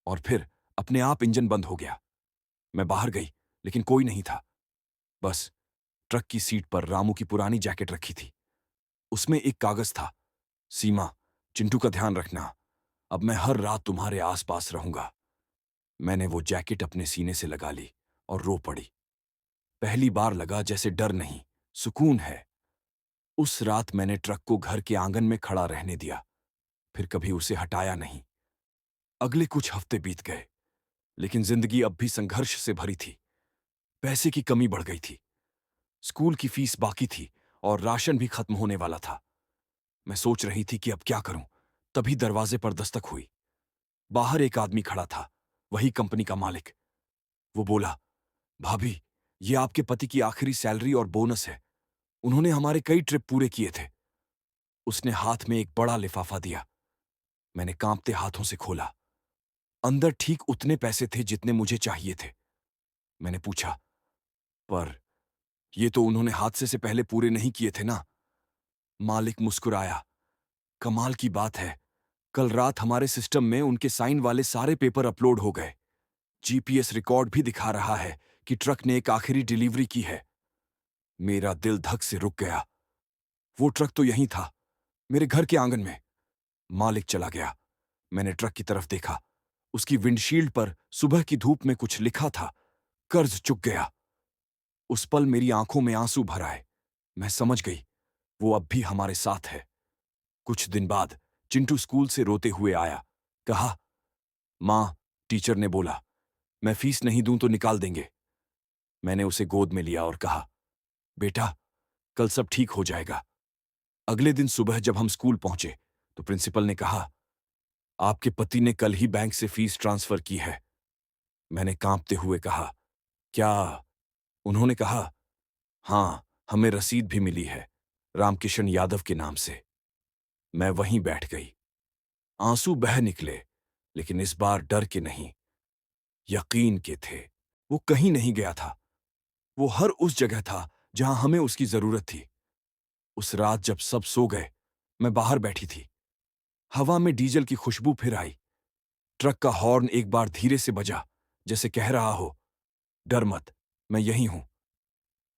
और फिर अपने आप इंजन बंद हो गया। मैं बाहर गई, लेकिन कोई नहीं था। बस ट्रक की सीट पर रामू की पुरानी जैकेट रखी थी। उसमें एक कागज था, सीमा, चिंटू का ध्यान रखना, अब मैं हर रात तुम्हारे आसपास रहूंगा। मैंने वो जैकेट अपने सीने से लगा ली और रो पड़ी। पहली बार लगा जैसे डर नहीं, सुकून है। उस रात मैंने ट्रक को घर के आंगन में खड़ा रहने दिया, फिर कभी उसे हटाया नहीं। अगले कुछ हफ्ते बीत गए, लेकिन जिंदगी अब भी संघर्ष से भरी थी। पैसे की कमी बढ़ गई थी, स्कूल की फीस बाकी थी और राशन भी खत्म होने वाला था। मैं सोच रही थी कि अब क्या करूं, तभी दरवाजे पर दस्तक हुई। बाहर एक आदमी खड़ा था, वही कंपनी का मालिक। वो बोला, भाभी, ये आपके पति की आखिरी सैलरी और बोनस है। उन्होंने हमारे कई ट्रिप पूरे किए थे। उसने हाथ में एक बड़ा लिफाफा दिया। मैंने कांपते हाथों से खोला। अंदर ठीक उतने पैसे थे जितने मुझे चाहिए थे। मैंने पूछा, पर ये तो उन्होंने हादसे से पहले पूरे नहीं किए थे ना? मालिक मुस्कुराया। कमाल की बात है, कल रात हमारे सिस्टम में उनके साइन वाले सारे पेपर अपलोड हो गए। जीपीएस रिकॉर्ड भी दिखा रहा है कि ट्रक ने एक आखिरी डिलीवरी की है। मेरा दिल धक से रुक गया। वो ट्रक तो यहीं था, मेरे घर के आंगन में। मालिक चला गया। मैंने ट्रक की तरफ देखा। उसकी विंडशील्ड पर सुबह की धूप में कुछ लिखा था, कर्ज चुक गया। उस पल मेरी आंखों में आंसू भर आए। मैं समझ गई, वो अब भी हमारे साथ है। कुछ दिन बाद चिंटू स्कूल से रोते हुए आया। कहा, मां, टीचर ने बोला, मैं फीस नहीं दूं तो निकाल देंगे। मैंने उसे गोद में लिया और कहा, बेटा, कल सब ठीक हो जाएगा। अगले दिन सुबह जब हम स्कूल पहुंचे तो प्रिंसिपल ने कहा, आपके पति ने कल ही बैंक से फीस ट्रांसफर की है। मैंने कांपते हुए कहा, क्या? उन्होंने कहा, हां, हमें रसीद भी मिली है, रामकिशन यादव के नाम से। मैं वहीं बैठ गई। आंसू बह निकले, लेकिन इस बार डर के नहीं, यकीन के थे। वो कहीं नहीं गया था। वो हर उस जगह था जहां हमें उसकी जरूरत थी। उस रात जब सब सो गए, मैं बाहर बैठी थी। हवा में डीजल की खुशबू फिर आई। ट्रक का हॉर्न एक बार धीरे से बजा, जैसे कह रहा हो, डर मत, मैं यहीं हूं।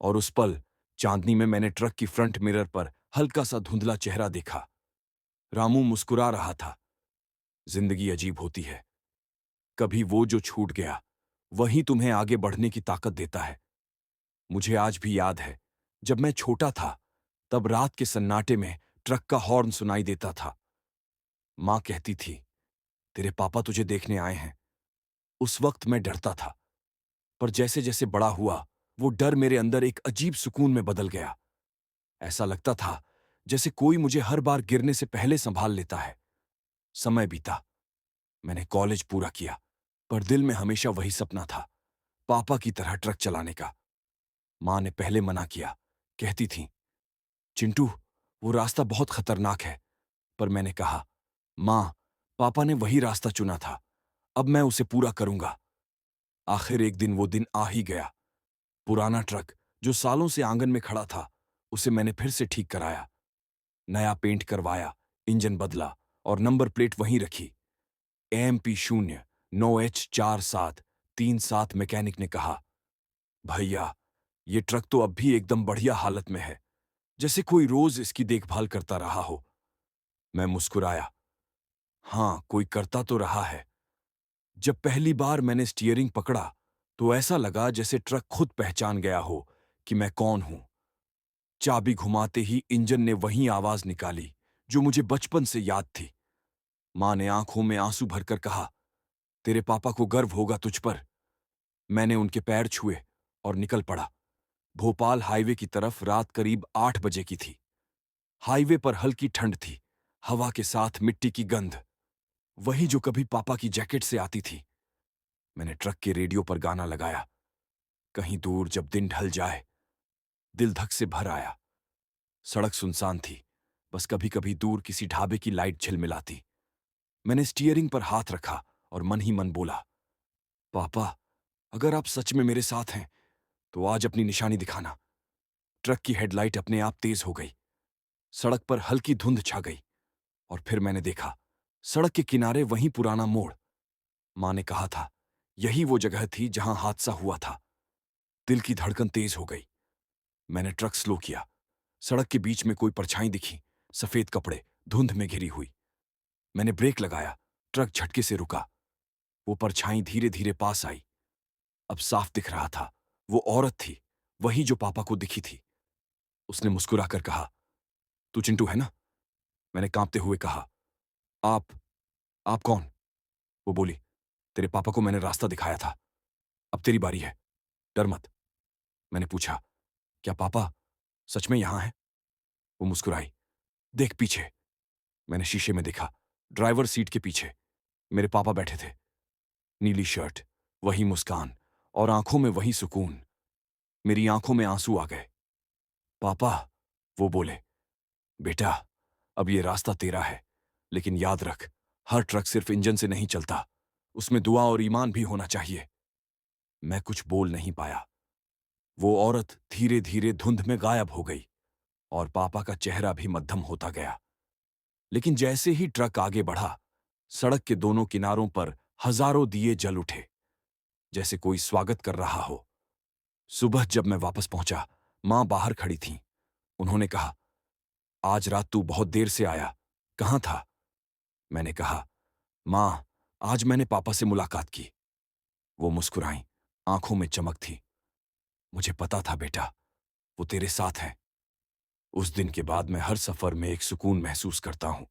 और उस पल चांदनी में मैंने ट्रक की फ्रंट मिरर पर हल्का सा धुंधला चेहरा देखा। रामू मुस्कुरा रहा था। जिंदगी अजीब होती है, कभी वो जो छूट गया वही तुम्हें आगे बढ़ने की ताकत देता है। मुझे आज भी याद है, जब मैं छोटा था तब रात के सन्नाटे में ट्रक का हॉर्न सुनाई देता था। मां कहती थी, तेरे पापा तुझे देखने आए हैं। उस वक्त मैं डरता था, पर जैसे जैसे बड़ा हुआ वो डर मेरे अंदर एक अजीब सुकून में बदल गया। ऐसा लगता था जैसे कोई मुझे हर बार गिरने से पहले संभाल लेता है। समय बीता, मैंने कॉलेज पूरा किया, पर दिल में हमेशा वही सपना था, पापा की तरह ट्रक चलाने का। मां ने पहले मना किया, कहती थी, चिंटू, वो रास्ता बहुत खतरनाक है। पर मैंने कहा, मां, पापा ने वही रास्ता चुना था, अब मैं उसे पूरा करूंगा। आखिर एक दिन वो दिन आ ही गया। पुराना ट्रक जो सालों से आंगन में खड़ा था, उसे मैंने फिर से ठीक कराया। नया पेंट करवाया, इंजन बदला और नंबर प्लेट वहीं रखी। MP09H4737। मैकेनिक ने कहा, भैया, ये ट्रक तो अब भी एकदम बढ़िया हालत में है, जैसे कोई रोज इसकी देखभाल करता रहा हो। मैं मुस्कुराया, हां, कोई करता तो रहा है। जब पहली बार मैंने स्टीयरिंग पकड़ा तो ऐसा लगा जैसे ट्रक खुद पहचान गया हो कि मैं कौन हूं। चाबी घुमाते ही इंजन ने वही आवाज निकाली जो मुझे बचपन से याद थी। मां ने आंखों में आंसू भरकर कहा, तेरे पापा को गर्व होगा तुझ पर। मैंने उनके पैर छुए और निकल पड़ा। भोपाल हाईवे की तरफ रात करीब 8 बजे की थी। हाईवे पर हल्की ठंड थी, हवा के साथ मिट्टी की गंध, वही जो कभी पापा की जैकेट से आती थी। मैंने ट्रक के रेडियो पर गाना लगाया, कहीं दूर जब दिन ढल जाए। दिल धक से भर आया। सड़क सुनसान थी, बस कभी कभी दूर किसी ढाबे की लाइट झिलमिलाती। मैंने स्टीयरिंग पर हाथ रखा और मन ही मन बोला, पापा, अगर आप सच में मेरे साथ हैं तो आज अपनी निशानी दिखाना। ट्रक की हेडलाइट अपने आप तेज हो गई। सड़क पर हल्की धुंध छा गई और फिर मैंने देखा, सड़क के किनारे वहीं पुराना मोड़। मां ने कहा था, यही वो जगह थी जहां हादसा हुआ था। दिल की धड़कन तेज हो गई। मैंने ट्रक स्लो किया। सड़क के बीच में कोई परछाई दिखी, सफेद कपड़े, धुंध में घिरी हुई। मैंने ब्रेक लगाया। ट्रक झटके से रुका। वो परछाई धीरे धीरे पास आई। अब साफ दिख रहा था, वो औरत थी, वही जो पापा को दिखी थी। उसने मुस्कुराकर कहा, तू चिंटू है ना? मैंने कांपते हुए कहा, आप आप कौन? वो बोली, तेरे पापा को मैंने रास्ता दिखाया था, अब तेरी बारी है, डर मत। मैंने पूछा, क्या पापा सच में यहां है? वो मुस्कुराई, देख पीछे। मैंने शीशे में देखा। ड्राइवर सीट के पीछे मेरे पापा बैठे थे। नीली शर्ट, वही मुस्कान, और आंखों में वही सुकून। मेरी आंखों में आंसू आ गए। पापा, वो बोले, बेटा, अब ये रास्ता तेरा है, लेकिन याद रख, हर ट्रक सिर्फ इंजन से नहीं चलता, उसमें दुआ और ईमान भी होना चाहिए। मैं कुछ बोल नहीं पाया। वो औरत धीरे धीरे धुंध में गायब हो गई और पापा का चेहरा भी मद्धम होता गया। लेकिन जैसे ही ट्रक आगे बढ़ा, सड़क के दोनों किनारों पर हजारों दिए जल उठे, जैसे कोई स्वागत कर रहा हो। सुबह जब मैं वापस पहुंचा, मां बाहर खड़ी थीं। उन्होंने कहा, आज रात तू बहुत देर से आया, कहां था? मैंने कहा, मां, आज मैंने पापा से मुलाकात की। वो मुस्कुराईं, आंखों में चमक थी। मुझे पता था बेटा, वो तेरे साथ हैं। उस दिन के बाद मैं हर सफर में एक सुकून महसूस करता हूं।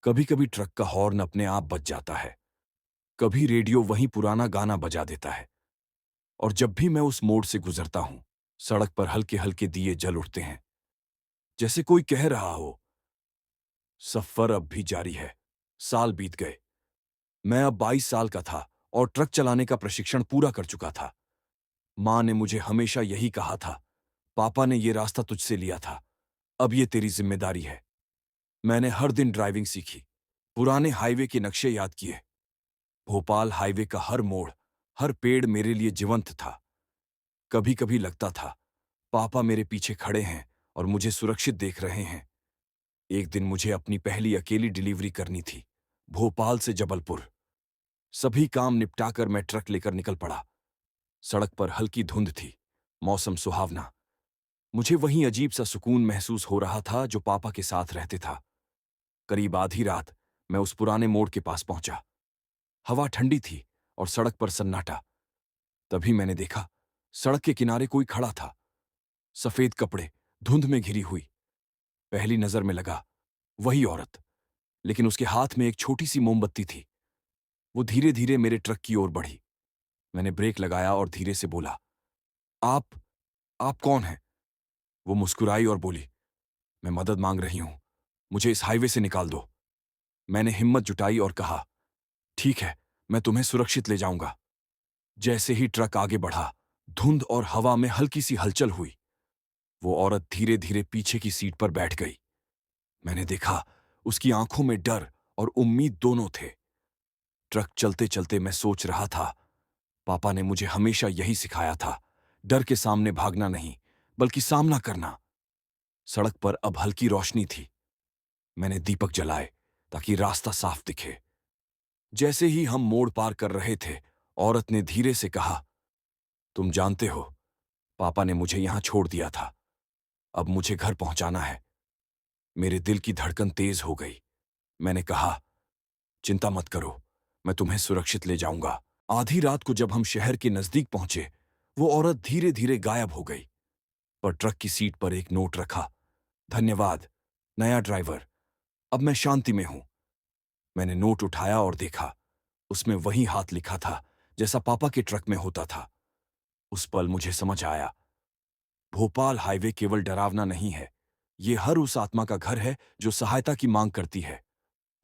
कभी कभी ट्रक का हॉर्न अपने आप बज जाता है, कभी रेडियो वही पुराना गाना बजा देता है, और जब भी मैं उस मोड़ से गुजरता हूं, सड़क पर हल्के हल्के दिए जल उठते हैं, जैसे कोई कह रहा हो, सफर अब भी जारी है। साल बीत गए। मैं अब 22 साल का था और ट्रक चलाने का प्रशिक्षण पूरा कर चुका था। मां ने मुझे हमेशा यही कहा था, पापा ने ये रास्ता तुझसे लिया था, अब ये तेरी जिम्मेदारी है। मैंने हर दिन ड्राइविंग सीखी, पुराने हाईवे के नक्शे याद किए। भोपाल हाईवे का हर मोड़, हर पेड़ मेरे लिए जीवंत था। कभी कभी लगता था, पापा मेरे पीछे खड़े हैं और मुझे सुरक्षित देख रहे हैं। एक दिन मुझे अपनी पहली अकेली डिलीवरी करनी थी, भोपाल से जबलपुर। सभी काम निपटाकर मैं ट्रक लेकर निकल पड़ा। सड़क पर हल्की धुंध थी, मौसम सुहावना। मुझे वहीं अजीब सा सुकून महसूस हो रहा था जो पापा के साथ रहते था। करीब आधी रात मैं उस पुराने मोड़ के पास पहुंचा। हवा ठंडी थी और सड़क पर सन्नाटा। तभी मैंने देखा, सड़क के किनारे कोई खड़ा था, सफेद कपड़े, धुंध में घिरी हुई। पहली नजर में लगा, वही औरत, लेकिन उसके हाथ में एक छोटी सी मोमबत्ती थी। वो धीरे धीरे मेरे ट्रक की ओर बढ़ी। मैंने ब्रेक लगाया और धीरे से बोला, आप आप कौन हैं? वो मुस्कुराई और बोली, मैं मदद मांग रही हूं, मुझे इस हाईवे से निकाल दो। मैंने हिम्मत जुटाई और कहा, ठीक है, मैं तुम्हें सुरक्षित ले जाऊंगा। जैसे ही ट्रक आगे बढ़ा, धुंध और हवा में हल्की सी हलचल हुई। वो औरत धीरे धीरे पीछे की सीट पर बैठ गई। मैंने देखा, उसकी आंखों में डर और उम्मीद दोनों थे। ट्रक चलते चलते मैं सोच रहा था, पापा ने मुझे हमेशा यही सिखाया था, डर के सामने भागना नहीं, बल्कि सामना करना। सड़क पर अब हल्की रोशनी थी। मैंने दीपक जलाए ताकि रास्ता साफ दिखे। जैसे ही हम मोड़ पार कर रहे थे, औरत ने धीरे से कहा, तुम जानते हो, पापा ने मुझे यहां छोड़ दिया था, अब मुझे घर पहुंचाना है। मेरे दिल की धड़कन तेज हो गई। मैंने कहा, चिंता मत करो, मैं तुम्हें सुरक्षित ले जाऊंगा। आधी रात को जब हम शहर के नजदीक पहुंचे, वो औरत धीरे धीरे गायब हो गई, पर ट्रक की सीट पर एक नोट रखा, धन्यवाद, नया ड्राइवर, अब मैं शांति में हूं। मैंने नोट उठाया और देखा, उसमें वही हाथ लिखा था जैसा पापा के ट्रक में होता था। उस पल मुझे समझ आया, भोपाल हाईवे केवल डरावना नहीं है, ये हर उस आत्मा का घर है जो सहायता की मांग करती है,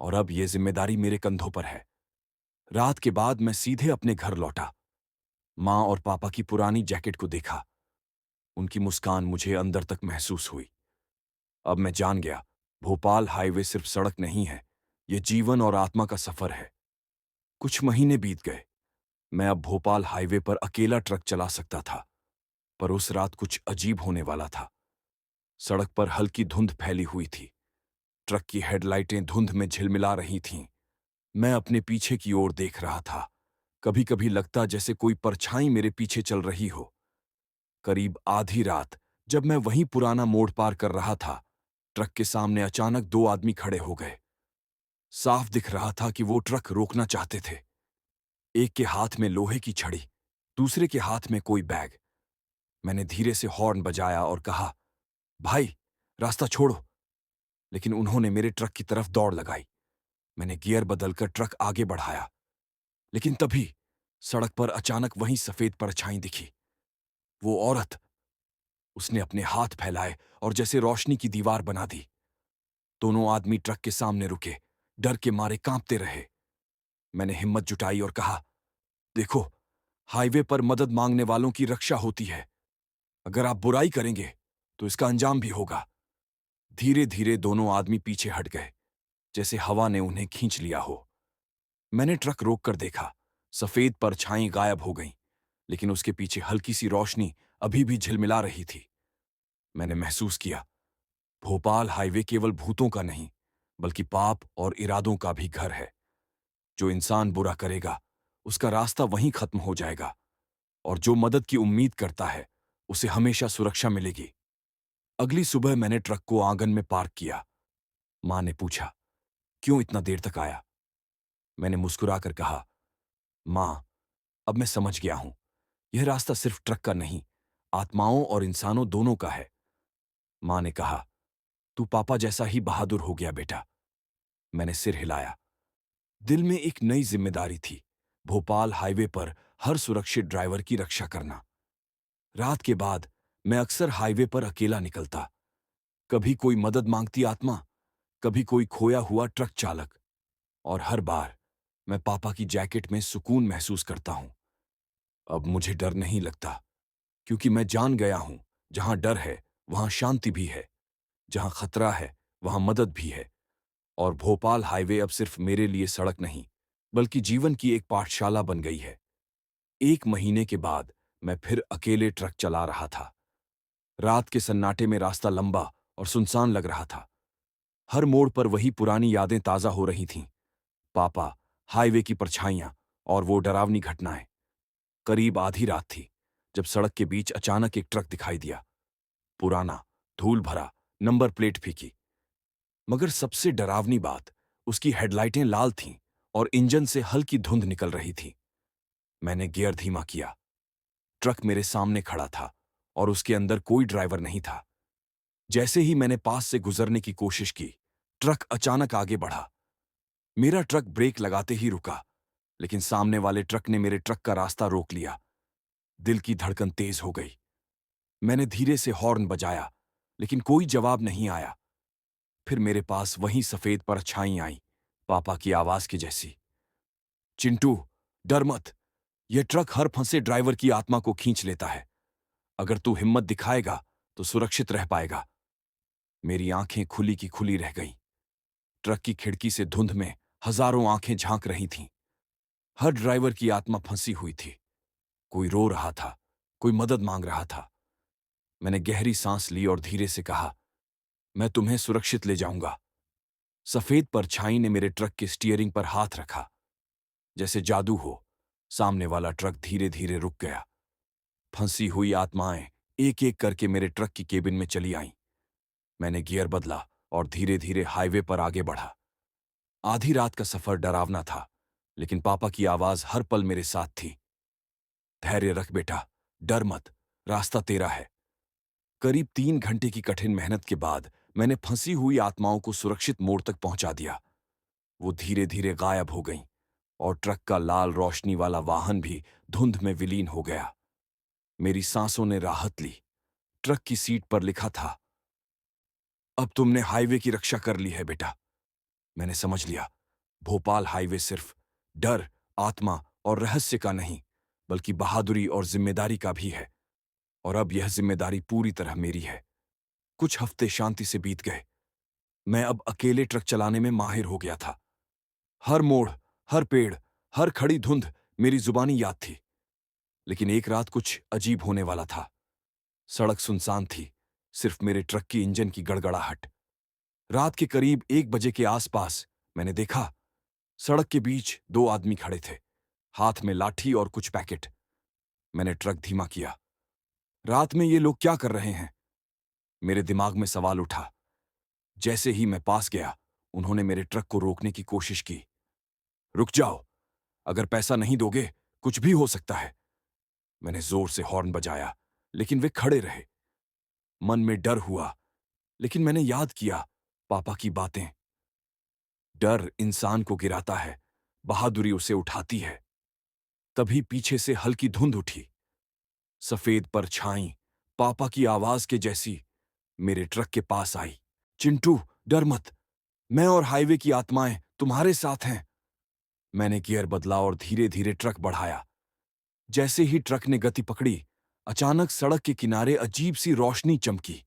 और अब ये जिम्मेदारी मेरे कंधों पर है। रात के बाद मैं सीधे अपने घर लौटा। मां और पापा की पुरानी जैकेट को देखा। उनकी मुस्कान मुझे अंदर तक महसूस हुई। अब मैं जान गया, भोपाल हाईवे सिर्फ सड़क नहीं है, ये जीवन और आत्मा का सफर है। कुछ महीने बीत गए। मैं अब भोपाल हाईवे पर अकेला ट्रक चला सकता था, पर उस रात कुछ अजीब होने वाला था। सड़क पर हल्की धुंध फैली हुई थी। ट्रक की हेडलाइटें धुंध में झिलमिला रही थीं। मैं अपने पीछे की ओर देख रहा था। कभी कभी लगता जैसे कोई परछाई मेरे पीछे चल रही हो। करीब आधी रात, जब मैं वहीं पुराना मोड़ पार कर रहा था, ट्रक के सामने अचानक दो आदमी खड़े हो गए। साफ दिख रहा था कि वो ट्रक रोकना चाहते थे। एक के हाथ में लोहे की छड़ी, दूसरे के हाथ में कोई बैग। मैंने धीरे से हॉर्न बजाया और कहा, भाई, रास्ता छोड़ो। लेकिन उन्होंने मेरे ट्रक की तरफ दौड़ लगाई। मैंने गियर बदलकर ट्रक आगे बढ़ाया, लेकिन तभी सड़क पर अचानक वहीं सफेद परछाई दिखी। वो औरत। उसने अपने हाथ फैलाए और जैसे रोशनी की दीवार बना दी। दोनों आदमी ट्रक के सामने रुके, डर के मारे कांपते रहे। मैंने हिम्मत जुटाई और कहा, देखो, हाईवे पर मदद मांगने वालों की रक्षा होती है। अगर आप बुराई करेंगे तो इसका अंजाम भी होगा। धीरे धीरे दोनों आदमी पीछे हट गए, जैसे हवा ने उन्हें खींच लिया हो। मैंने ट्रक रोक कर देखा। सफेद परछाई गायब हो गईं, लेकिन उसके पीछे हल्की सी रोशनी अभी भी झिलमिला रही थी। मैंने महसूस किया, भोपाल हाईवे केवल भूतों का नहीं, बल्कि पाप और इरादों का भी घर है। जो इंसान बुरा करेगा, उसका रास्ता वहीं खत्म हो जाएगा, और जो मदद की उम्मीद करता है, उसे हमेशा सुरक्षा मिलेगी। अगली सुबह मैंने ट्रक को आंगन में पार्क किया। मां ने पूछा, क्यों इतना देर तक आया? मैंने मुस्कुराकर कहा, मां, अब मैं समझ गया हूं। यह रास्ता सिर्फ ट्रक का नहीं, आत्माओं और इंसानों दोनों का है। मां ने कहा, तू पापा जैसा ही बहादुर हो गया बेटा। मैंने सिर हिलाया। दिल में एक नई जिम्मेदारी थी, भोपाल हाईवे पर हर सुरक्षित ड्राइवर की रक्षा करना। रात के बाद मैं अक्सर हाईवे पर अकेला निकलता। कभी कोई मदद मांगती आत्मा, कभी कोई खोया हुआ ट्रक चालक, और हर बार मैं पापा की जैकेट में सुकून महसूस करता हूं। अब मुझे डर नहीं लगता, क्योंकि मैं जान गया हूं, जहां डर है वहां शांति भी है, जहां खतरा है वहां मदद भी है। और भोपाल हाईवे अब सिर्फ मेरे लिए सड़क नहीं, बल्कि जीवन की एक पाठशाला बन गई है। 1 महीने के बाद मैं फिर अकेले ट्रक चला रहा था। रात के सन्नाटे में रास्ता लंबा और सुनसान लग रहा था। हर मोड़ पर वही पुरानी यादें ताजा हो रही थीं। पापा, हाईवे की परछाइयां और वो डरावनी घटनाएं। करीब आधी रात थी, जब सड़क के बीच अचानक एक ट्रक दिखाई दिया। पुराना, धूल भरा, नंबर प्लेट फीकी। मगर सबसे डरावनी बात, उसकी हेडलाइटें लाल थीं और इंजन से हल्की धुंध निकल रही थी। मैंने गियर धीमा किया। ट्रक मेरे सामने खड़ा था और उसके अंदर कोई ड्राइवर नहीं था। जैसे ही मैंने पास से गुजरने की कोशिश की, ट्रक अचानक आगे बढ़ा। मेरा ट्रक ब्रेक लगाते ही रुका, लेकिन सामने वाले ट्रक ने मेरे ट्रक का रास्ता रोक लिया। दिल की धड़कन तेज हो गई। मैंने धीरे से हॉर्न बजाया, लेकिन कोई जवाब नहीं आया। फिर मेरे पास वही सफेद परछाई आई, पापा की आवाज की जैसी। चिंटू, डर मत। यह ट्रक हर फंसे ड्राइवर की आत्मा को खींच लेता है। अगर तू हिम्मत दिखाएगा तो सुरक्षित रह पाएगा। मेरी आंखें खुली की खुली रह गईं। ट्रक की खिड़की से धुंध में हजारों आंखें झांक रही थीं। हर ड्राइवर की आत्मा फंसी हुई थी। कोई रो रहा था, कोई मदद मांग रहा था। मैंने गहरी सांस ली और धीरे से कहा, मैं तुम्हें सुरक्षित ले जाऊंगा। सफेद परछाई ने मेरे ट्रक के स्टीयरिंग पर हाथ रखा। जैसे जादू हो, सामने वाला ट्रक धीरे धीरे रुक गया। फंसी हुई आत्माएं एक एक करके मेरे ट्रक की केबिन में चली आईं। मैंने गियर बदला और धीरे धीरे हाईवे पर आगे बढ़ा। आधी रात का सफर डरावना था, लेकिन पापा की आवाज हर पल मेरे साथ थी। धैर्य रख बेटा, डर मत, रास्ता तेरा है। करीब 3 घंटे की कठिन मेहनत के बाद मैंने फंसी हुई आत्माओं को सुरक्षित मोड़ तक पहुंचा दिया। वो धीरे धीरे गायब हो गईं और ट्रक का लाल रोशनी वाला वाहन भी धुंध में विलीन हो गया। मेरी सांसों ने राहत ली। ट्रक की सीट पर लिखा था, अब तुमने हाईवे की रक्षा कर ली है बेटा। मैंने समझ लिया, भोपाल हाईवे सिर्फ डर, आत्मा और रहस्य का नहीं, बल्कि बहादुरी और जिम्मेदारी का भी है। और अब यह जिम्मेदारी पूरी तरह मेरी है। कुछ हफ्ते शांति से बीत गए। मैं अब अकेले ट्रक चलाने में माहिर हो गया था। हर मोड़, हर पेड़, हर खड़ी धुंध मेरी जुबानी याद थी। लेकिन एक रात कुछ अजीब होने वाला था। सड़क सुनसान थी, सिर्फ मेरे ट्रक की इंजन की गड़गड़ाहट। रात के करीब 1 बजे के आसपास मैंने देखा, सड़क के बीच 2 आदमी खड़े थे, हाथ में लाठी और कुछ पैकेट। मैंने ट्रक धीमा किया। रात में ये लोग क्या कर रहे हैं? मेरे दिमाग में सवाल उठा। जैसे ही मैं पास गया, उन्होंने मेरे ट्रक को रोकने की कोशिश की। रुक जाओ, अगर पैसा नहीं दोगे, कुछ भी हो सकता है। मैंने जोर से हॉर्न बजाया, लेकिन वे खड़े रहे। मन में डर हुआ, लेकिन मैंने याद किया पापा की बातें। डर इंसान को गिराता है, बहादुरी उसे उठाती है। तभी पीछे से हल्की धुंध उठी। सफेद परछाई पापा की आवाज के जैसी मेरे ट्रक के पास आई। चिंटू, डर मत, मैं और हाईवे की आत्माएं तुम्हारे साथ हैं। मैंने गियर बदला और धीरे धीरे ट्रक बढ़ाया। जैसे ही ट्रक ने गति पकड़ी, अचानक सड़क के किनारे अजीब सी रोशनी चमकी।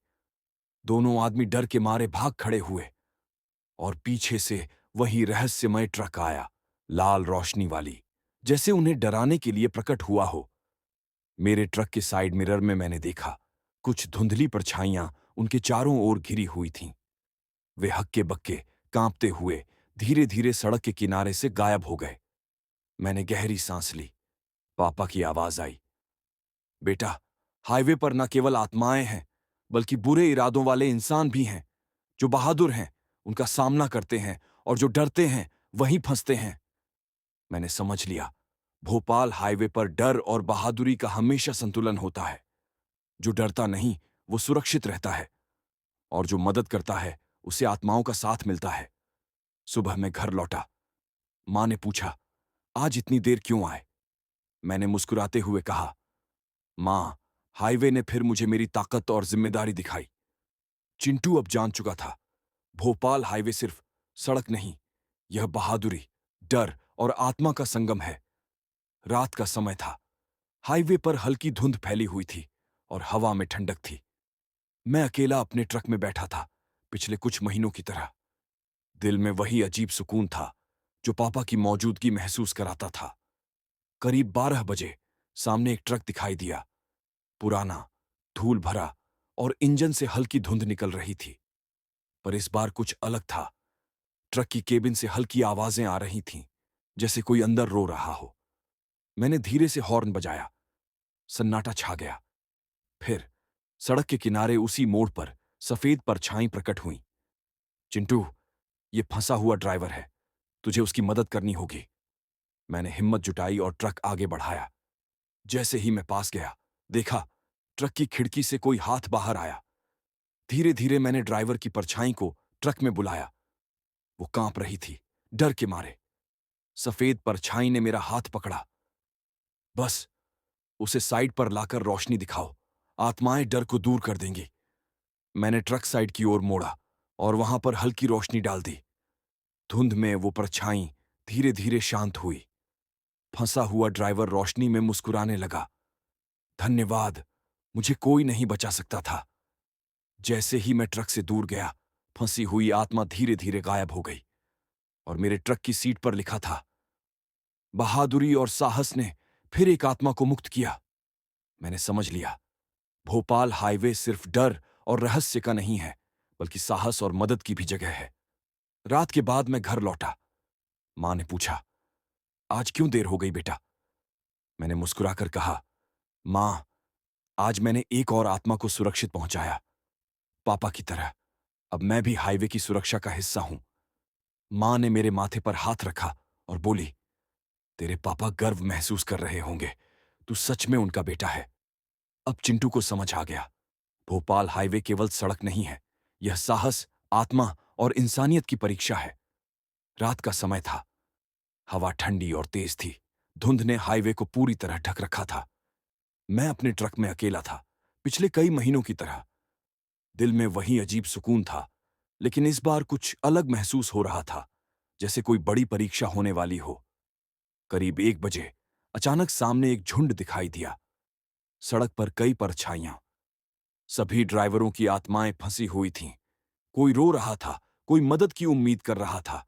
दोनों आदमी डर के मारे भाग खड़े हुए और पीछे से वही रहस्यमय ट्रक आया, लाल रोशनी वाली, जैसे उन्हें डराने के लिए प्रकट हुआ हो। मेरे ट्रक के साइड मिरर में मैंने देखा कुछ धुंधली परछाइयां उनके चारों ओर घिरी हुई थीं। वे हक्के बक्के कांपते हुए धीरे धीरे सड़क के किनारे से गायब हो गए। मैंने गहरी सांस ली। पापा की आवाज आई, बेटा, हाईवे पर न केवल आत्माएं हैं, बल्कि बुरे इरादों वाले इंसान भी हैं। जो बहादुर हैं उनका सामना करते हैं, और जो डरते हैं वहीं फंसते हैं। मैंने समझ लिया, भोपाल हाईवे पर डर और बहादुरी का हमेशा संतुलन होता है। जो डरता नहीं वो सुरक्षित रहता है, और जो मदद करता है उसे आत्माओं का साथ मिलता है। सुबह मैं घर लौटा। मां ने पूछा, आज इतनी देर क्यों आए? मैंने मुस्कुराते हुए कहा, मां, हाईवे ने फिर मुझे मेरी ताकत और जिम्मेदारी दिखाई। चिंटू अब जान चुका था, भोपाल हाईवे सिर्फ सड़क नहीं, यह बहादुरी, डर और आत्मा का संगम है। रात का समय था। हाईवे पर हल्की धुंध फैली हुई थी और हवा में ठंडक थी। मैं अकेला अपने ट्रक में बैठा था, पिछले कुछ महीनों की तरह। दिल में वही अजीब सुकून था जो पापा की मौजूदगी महसूस कराता था। करीब 12 बजे सामने एक ट्रक दिखाई दिया, पुराना, धूल भरा, और इंजन से हल्की धुंध निकल रही थी। पर इस बार कुछ अलग था। ट्रक की केबिन से हल्की आवाजें आ रही थीं, जैसे कोई अंदर रो रहा हो। मैंने धीरे से हॉर्न बजाया। सन्नाटा छा गया। फिर सड़क के किनारे उसी मोड़ पर सफेद परछाई प्रकट हुई। चिंटू, ये फंसा हुआ ड्राइवर है, तुझे उसकी मदद करनी होगी। मैंने हिम्मत जुटाई और ट्रक आगे बढ़ाया। जैसे ही मैं पास गया, देखा ट्रक की खिड़की से कोई हाथ बाहर आया। धीरे धीरे मैंने ड्राइवर की परछाई को ट्रक में बुलाया। वो कांप रही थी, डर के मारे। सफेद परछाई ने मेरा हाथ पकड़ा। बस, उसे साइड पर लाकर रोशनी दिखाओ, आत्माएं डर को दूर कर देंगी। मैंने ट्रक साइड की ओर मोड़ा और वहां पर हल्की रोशनी डाल दी। धुंध में वो परछाई धीरे धीरे शांत हुई। फंसा हुआ ड्राइवर रोशनी में मुस्कुराने लगा। धन्यवाद, मुझे कोई नहीं बचा सकता था। जैसे ही मैं ट्रक से दूर गया, फंसी हुई आत्मा धीरे धीरे गायब हो गई, और मेरे ट्रक की सीट पर लिखा था, बहादुरी और साहस ने फिर एक आत्मा को मुक्त किया। मैंने समझ लिया, भोपाल हाईवे सिर्फ डर और रहस्य का नहीं है, बल्कि साहस और मदद की भी जगह है। रात के बाद मैं घर लौटा। मां ने पूछा, आज क्यों देर हो गई बेटा? मैंने मुस्कुराकर कहा, मां, आज मैंने एक और आत्मा को सुरक्षित पहुंचाया, पापा की तरह। अब मैं भी हाईवे की सुरक्षा का हिस्सा हूं। मां ने मेरे माथे पर हाथ रखा और बोली, तेरे पापा गर्व महसूस कर रहे होंगे, तू सच में उनका बेटा है। अब चिंटू को समझ आ गया, भोपाल हाईवे केवल सड़क नहीं है, यह साहस, आत्मा और इंसानियत की परीक्षा है। रात का समय था। हवा ठंडी और तेज थी। धुंध ने हाईवे को पूरी तरह ढक रखा था। मैं अपने ट्रक में अकेला था, पिछले कई महीनों की तरह। दिल में वही अजीब सुकून था, लेकिन इस बार कुछ अलग महसूस हो रहा था, जैसे कोई बड़ी परीक्षा होने वाली हो। करीब 1 बजे अचानक सामने एक झुंड दिखाई दिया। सड़क पर कई परछाइयां, सभी ड्राइवरों की आत्माएं फंसी हुई थीं। कोई रो रहा था, कोई मदद की उम्मीद कर रहा था,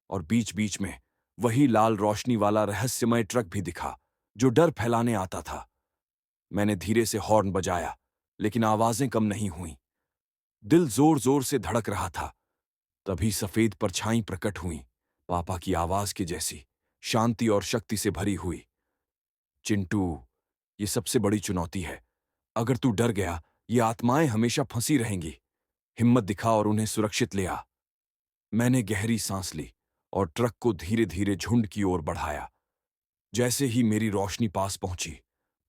और बीच बीच में वही लाल रोशनी वाला रहस्यमय ट्रक भी दिखा, जो डर फैलाने आता था। मैंने धीरे से हॉर्न बजाया, लेकिन आवाजें कम नहीं हुईं। दिल जोर जोर से धड़क रहा था। तभी सफेद परछाई प्रकट हुई, पापा की आवाज की जैसी, शांति और शक्ति से भरी हुई। चिंटू, ये सबसे बड़ी चुनौती है। अगर तू डर गया, ये आत्माएं हमेशा फंसी रहेंगी। हिम्मत दिखा और उन्हें सुरक्षित ले आ। मैंने गहरी सांस ली और ट्रक को धीरे धीरे झुंड की ओर बढ़ाया। जैसे ही मेरी रोशनी पास पहुंची,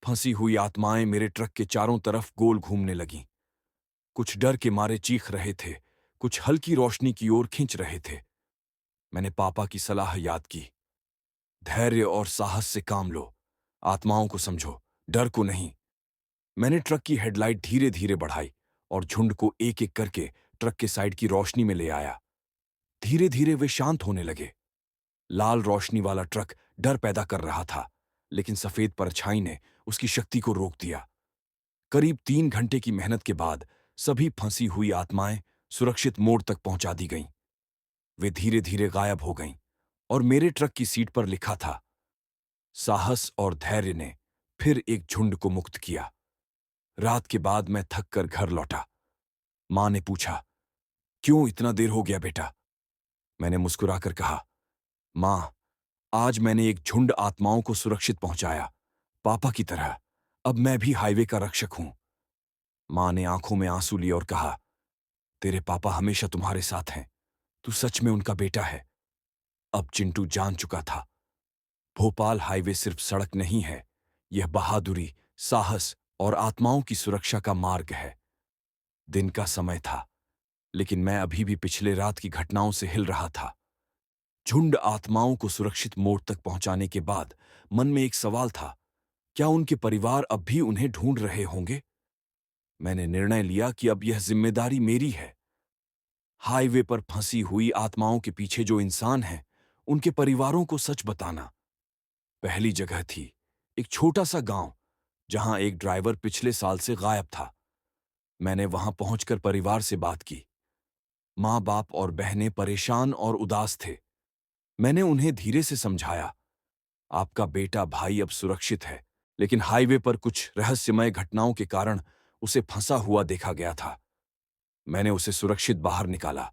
फंसी हुई आत्माएं मेरे ट्रक के चारों तरफ गोल घूमने लगीं। कुछ डर के मारे चीख रहे थे, कुछ हल्की रोशनी की ओर खींच रहे थे। मैंने पापा की सलाह याद की, धैर्य और साहस से काम लो, आत्माओं को समझो, डर को नहीं। मैंने ट्रक की हेडलाइट धीरे धीरे बढ़ाई और झुंड को एक एक करके ट्रक के साइड की रोशनी में ले आया। धीरे धीरे वे शांत होने लगे। लाल रोशनी वाला ट्रक डर पैदा कर रहा था, लेकिन सफेद परछाई ने उसकी शक्ति को रोक दिया। करीब 3 घंटे की मेहनत के बाद सभी फंसी हुई आत्माएं सुरक्षित मोड़ तक पहुंचा दी गईं। वे धीरे धीरे गायब हो गईं और मेरे ट्रक की सीट पर लिखा था, साहस और धैर्य ने फिर एक झुंड को मुक्त किया। रात के बाद मैं थक कर घर लौटा। मां ने पूछा, क्यों इतना देर हो गया बेटा? मैंने मुस्कुराकर कहा, मां, आज मैंने एक झुंड आत्माओं को सुरक्षित पहुंचाया, पापा की तरह। अब मैं भी हाईवे का रक्षक हूं। मां ने आंखों में आंसू लिए और कहा, तेरे पापा हमेशा तुम्हारे साथ हैं, तू सच में उनका बेटा है। अब चिंटू जान चुका था, भोपाल हाईवे सिर्फ सड़क नहीं है, यह बहादुरी, साहस और आत्माओं की सुरक्षा का मार्ग है। दिन का समय था, लेकिन मैं अभी भी पिछले रात की घटनाओं से हिल रहा था। झुंड आत्माओं को सुरक्षित मोड़ तक पहुंचाने के बाद मन में एक सवाल था, क्या उनके परिवार अब भी उन्हें ढूंढ रहे होंगे? मैंने निर्णय लिया कि अब यह जिम्मेदारी मेरी है। हाईवे पर फंसी हुई आत्माओं के पीछे जो इंसान हैं, उनके परिवारों को सच बताना। पहली जगह थी एक छोटा सा गांव, जहां एक ड्राइवर पिछले साल से गायब था। मैंने वहां पहुंचकर परिवार से बात की। माँ बाप और बहनें परेशान और उदास थे। मैंने उन्हें धीरे से समझाया, आपका बेटा भाई अब सुरक्षित है, लेकिन हाईवे पर कुछ रहस्यमय घटनाओं के कारण उसे फंसा हुआ देखा गया था। मैंने उसे सुरक्षित बाहर निकाला।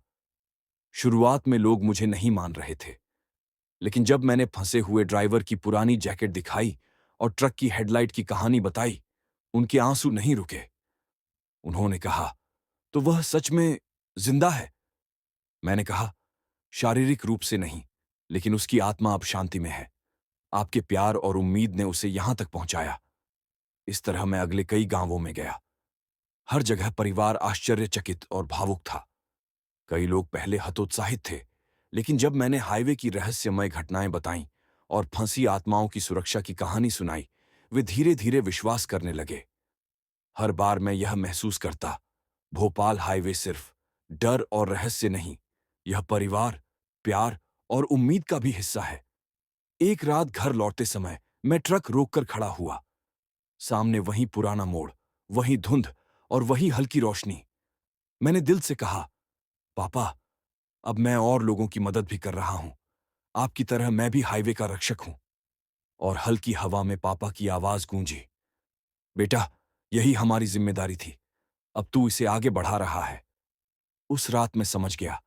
शुरुआत में लोग मुझे नहीं मान रहे थे, लेकिन जब मैंने फंसे हुए ड्राइवर की पुरानी जैकेट दिखाई और ट्रक की हेडलाइट की कहानी बताई, उनके आंसू नहीं रुके। उन्होंने कहा, तो वह सच में जिंदा है? मैंने कहा, शारीरिक रूप से नहीं, लेकिन उसकी आत्मा अब शांति में है। आपके प्यार और उम्मीद ने उसे यहां तक पहुंचाया। इस तरह मैं अगले कई गांवों में गया। हर जगह परिवार आश्चर्यचकित और भावुक था। कई लोग पहले हतोत्साहित थे, लेकिन जब मैंने हाईवे की रहस्यमय घटनाएं बताईं और फंसी आत्माओं की सुरक्षा की कहानी सुनाई, वे धीरे धीरे विश्वास करने लगे। हर बार मैं यह महसूस करता, भोपाल हाईवे सिर्फ डर और रहस्य नहीं, यह परिवार, प्यार और उम्मीद का भी हिस्सा है। एक रात घर लौटते समय मैं ट्रक रोककर खड़ा हुआ। सामने वही पुराना मोड़, वही धुंध और वही हल्की रोशनी। मैंने दिल से कहा, पापा, अब मैं और लोगों की मदद भी कर रहा हूं। आपकी तरह मैं भी हाईवे का रक्षक हूं। और हल्की हवा में पापा की आवाज गूंजी, बेटा, यही हमारी जिम्मेदारी थी, अब तू इसे आगे बढ़ा रहा है। उस रात मैं समझ गया,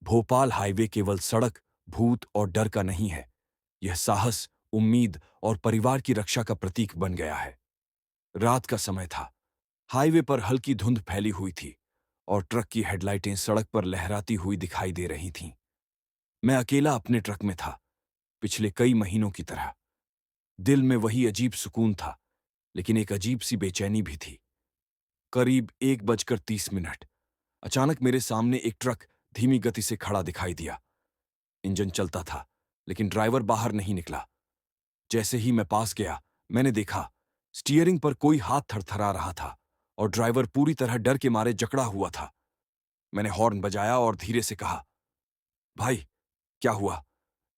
भोपाल हाईवे केवल सड़क, भूत और डर का नहीं है, यह साहस, उम्मीद और परिवार की रक्षा का प्रतीक बन गया है। रात का समय था। हाईवे पर हल्की धुंध फैली हुई थी और ट्रक की हेडलाइटें सड़क पर लहराती हुई दिखाई दे रही थीं। मैं अकेला अपने ट्रक में था, पिछले कई महीनों की तरह। दिल में वही अजीब सुकून था, लेकिन एक अजीब सी बेचैनी भी थी। करीब 1:30 अचानक मेरे सामने एक ट्रक धीमी गति से खड़ा दिखाई दिया। इंजन चलता था, लेकिन ड्राइवर बाहर नहीं निकला। जैसे ही मैं पास गया, मैंने देखा, स्टीयरिंग पर कोई हाथ थरथरा रहा था और ड्राइवर पूरी तरह डर के मारे जकड़ा हुआ था। मैंने हॉर्न बजाया और धीरे से कहा, भाई, क्या हुआ?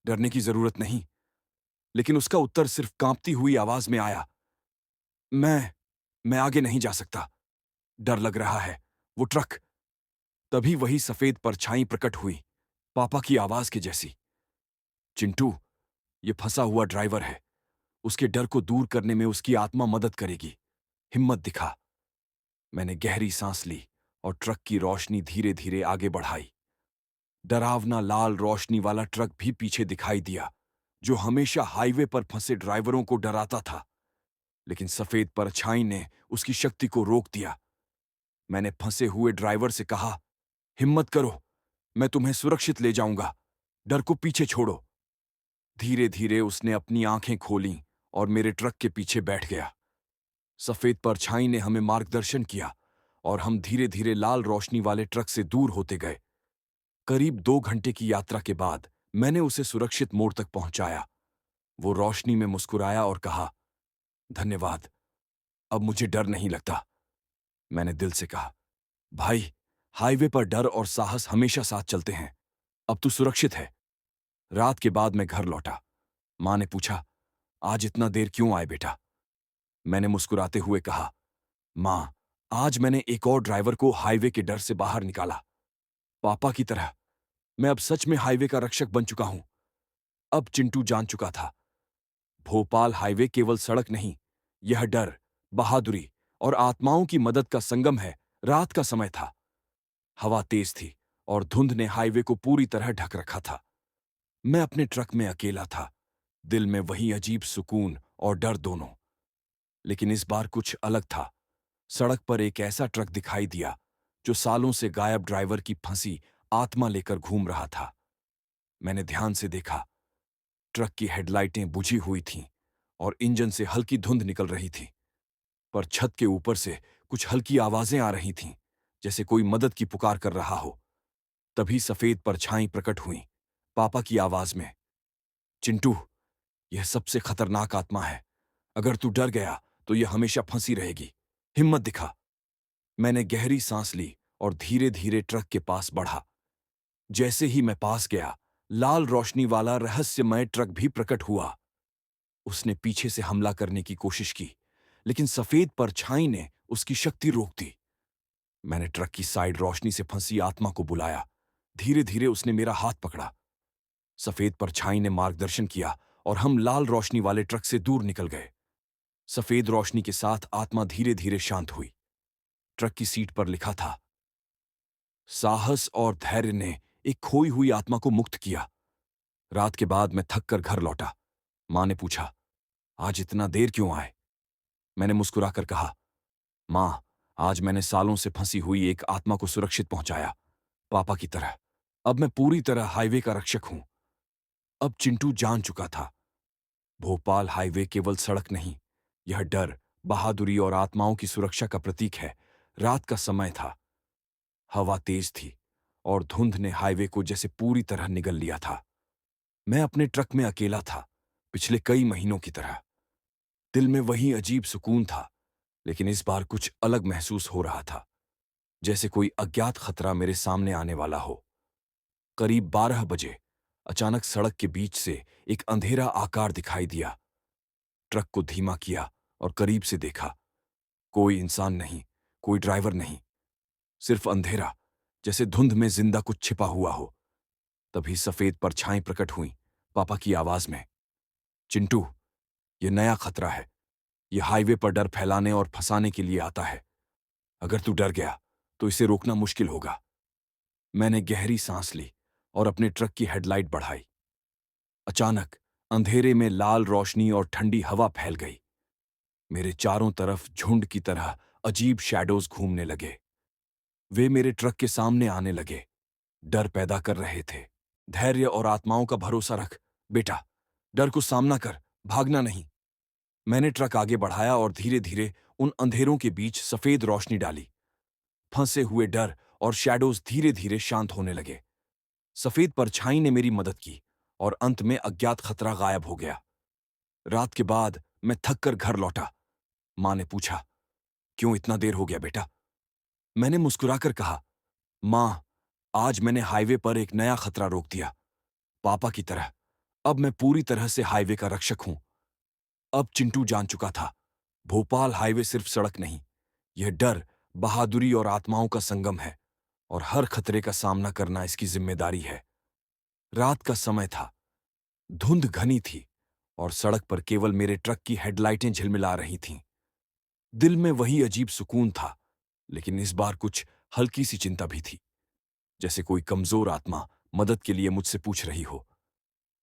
डरने की जरूरत नहीं। लेकिन उसका उत्तर सिर्फ कांपती हुई आवाज में आया, मैं आगे नहीं जा सकता, डर लग रहा है। वो ट्रक। तभी वही सफेद परछाई प्रकट हुई, पापा की आवाज के जैसी। चिंटू, ये फंसा हुआ ड्राइवर है, उसके डर को दूर करने में उसकी आत्मा मदद करेगी, हिम्मत दिखा। मैंने गहरी सांस ली और ट्रक की रोशनी धीरे धीरे आगे बढ़ाई। डरावना लाल रोशनी वाला ट्रक भी पीछे दिखाई दिया, जो हमेशा हाईवे पर फंसे ड्राइवरों को डराता था। लेकिन सफेद परछाई ने उसकी शक्ति को रोक दिया। मैंने फंसे हुए ड्राइवर से कहा, हिम्मत करो, मैं तुम्हें सुरक्षित ले जाऊंगा, डर को पीछे छोड़ो। धीरे धीरे उसने अपनी आंखें खोलीं और मेरे ट्रक के पीछे बैठ गया। सफेद परछाई ने हमें मार्गदर्शन किया और हम धीरे धीरे लाल रोशनी वाले ट्रक से दूर होते गए। करीब 2 घंटे की यात्रा के बाद मैंने उसे सुरक्षित मोड़ तक पहुंचाया। वो रोशनी में मुस्कुराया और कहा, धन्यवाद, अब मुझे डर नहीं लगता। मैंने दिल से कहा, भाई, हाईवे पर डर और साहस हमेशा साथ चलते हैं। अब तू सुरक्षित है। रात के बाद मैं घर लौटा। मां ने पूछा, आज इतना देर क्यों आए बेटा? मैंने मुस्कुराते हुए कहा, मां, आज मैंने एक और ड्राइवर को हाईवे के डर से बाहर निकाला। पापा की तरह मैं अब सच में हाईवे का रक्षक बन चुका हूं। अब चिंटू जान चुका था, भोपाल हाईवे केवल सड़क नहीं, यह डर, बहादुरी और आत्माओं की मदद का संगम है। रात का समय था। हवा तेज थी और धुंध ने हाईवे को पूरी तरह ढक रखा था। मैं अपने ट्रक में अकेला था, दिल में वही अजीब सुकून और डर दोनों। लेकिन इस बार कुछ अलग था। सड़क पर एक ऐसा ट्रक दिखाई दिया जो सालों से गायब ड्राइवर की फंसी आत्मा लेकर घूम रहा था। मैंने ध्यान से देखा। ट्रक की हेडलाइटें बुझी हुई थीं और इंजन से हल्की धुंध निकल रही थी, पर छत के ऊपर से कुछ हल्की आवाजें आ रही थीं, जैसे कोई मदद की पुकार कर रहा हो। तभी सफेद परछाई प्रकट हुई, पापा की आवाज में, चिंटू, यह सबसे खतरनाक आत्मा है। अगर तू डर गया तो यह हमेशा फंसी रहेगी। हिम्मत दिखा। मैंने गहरी सांस ली और धीरे धीरे ट्रक के पास बढ़ा। जैसे ही मैं पास गया, लाल रोशनी वाला रहस्यमय ट्रक भी प्रकट हुआ। उसने पीछे से हमला करने की कोशिश की, लेकिन सफेद परछाई ने उसकी शक्ति रोक दी। मैंने ट्रक की साइड रोशनी से फंसी आत्मा को बुलाया। धीरे धीरे उसने मेरा हाथ पकड़ा। सफेद परछाई ने मार्गदर्शन किया और हम लाल रोशनी वाले ट्रक से दूर निकल गए। सफेद रोशनी के साथ आत्मा धीरे धीरे शांत हुई। ट्रक की सीट पर लिखा था, साहस और धैर्य ने एक खोई हुई आत्मा को मुक्त किया। रात के बाद मैं थक कर घर लौटा। मां ने पूछा, आज इतना देर क्यों आए? मैंने मुस्कुराकर कहा, मां, आज मैंने सालों से फंसी हुई एक आत्मा को सुरक्षित पहुंचाया, पापा की तरह। अब मैं पूरी तरह हाईवे का रक्षक हूं। अब चिंटू जान चुका था, भोपाल हाईवे केवल सड़क नहीं, यह डर, बहादुरी और आत्माओं की सुरक्षा का प्रतीक है। रात का समय था। हवा तेज थी और धुंध ने हाईवे को जैसे पूरी तरह निगल लिया था। मैं अपने ट्रक में अकेला था, पिछले कई महीनों की तरह। दिल में वही अजीब सुकून था, लेकिन इस बार कुछ अलग महसूस हो रहा था, जैसे कोई अज्ञात खतरा मेरे सामने आने वाला हो। करीब 12 बजे अचानक सड़क के बीच से एक अंधेरा आकार दिखाई दिया। ट्रक को धीमा किया और करीब से देखा। कोई इंसान नहीं, कोई ड्राइवर नहीं, सिर्फ अंधेरा, जैसे धुंध में जिंदा कुछ छिपा हुआ हो। तभी सफेद परछाई प्रकट हुई, पापा की आवाज में, चिंटू, ये नया खतरा है। ये हाईवे पर डर फैलाने और फंसाने के लिए आता है। अगर तू डर गया तो इसे रोकना मुश्किल होगा। मैंने गहरी सांस ली और अपने ट्रक की हेडलाइट बढ़ाई। अचानक अंधेरे में लाल रोशनी और ठंडी हवा फैल गई। मेरे चारों तरफ झुंड की तरह अजीब शैडोज घूमने लगे। वे मेरे ट्रक के सामने आने लगे, डर पैदा कर रहे थे। धैर्य और आत्माओं का भरोसा रख बेटा, डर को सामना कर, भागना नहीं। मैंने ट्रक आगे बढ़ाया और धीरे धीरे उन अंधेरों के बीच सफेद रोशनी डाली। फंसे हुए डर और शैडोज धीरे धीरे शांत होने लगे। सफेद परछाई ने मेरी मदद की और अंत में अज्ञात खतरा गायब हो गया। रात के बाद मैं थक कर घर लौटा। मां ने पूछा, क्यों इतना देर हो गया बेटा? मैंने मुस्कुराकर कहा, मां, आज मैंने हाईवे पर एक नया खतरा रोक दिया, पापा की तरह। अब मैं पूरी तरह से हाईवे का रक्षक हूं। अब चिंटू जान चुका था, भोपाल हाईवे सिर्फ सड़क नहीं, यह डर, बहादुरी और आत्माओं का संगम है, और हर खतरे का सामना करना इसकी जिम्मेदारी है। रात का समय था, धुंध घनी थी और सड़क पर केवल मेरे ट्रक की हेडलाइटें झिलमिला रही थीं। दिल में वही अजीब सुकून था, लेकिन इस बार कुछ हल्की सी चिंता भी थी, जैसे कोई कमजोर आत्मा मदद के लिए मुझसे पूछ रही हो।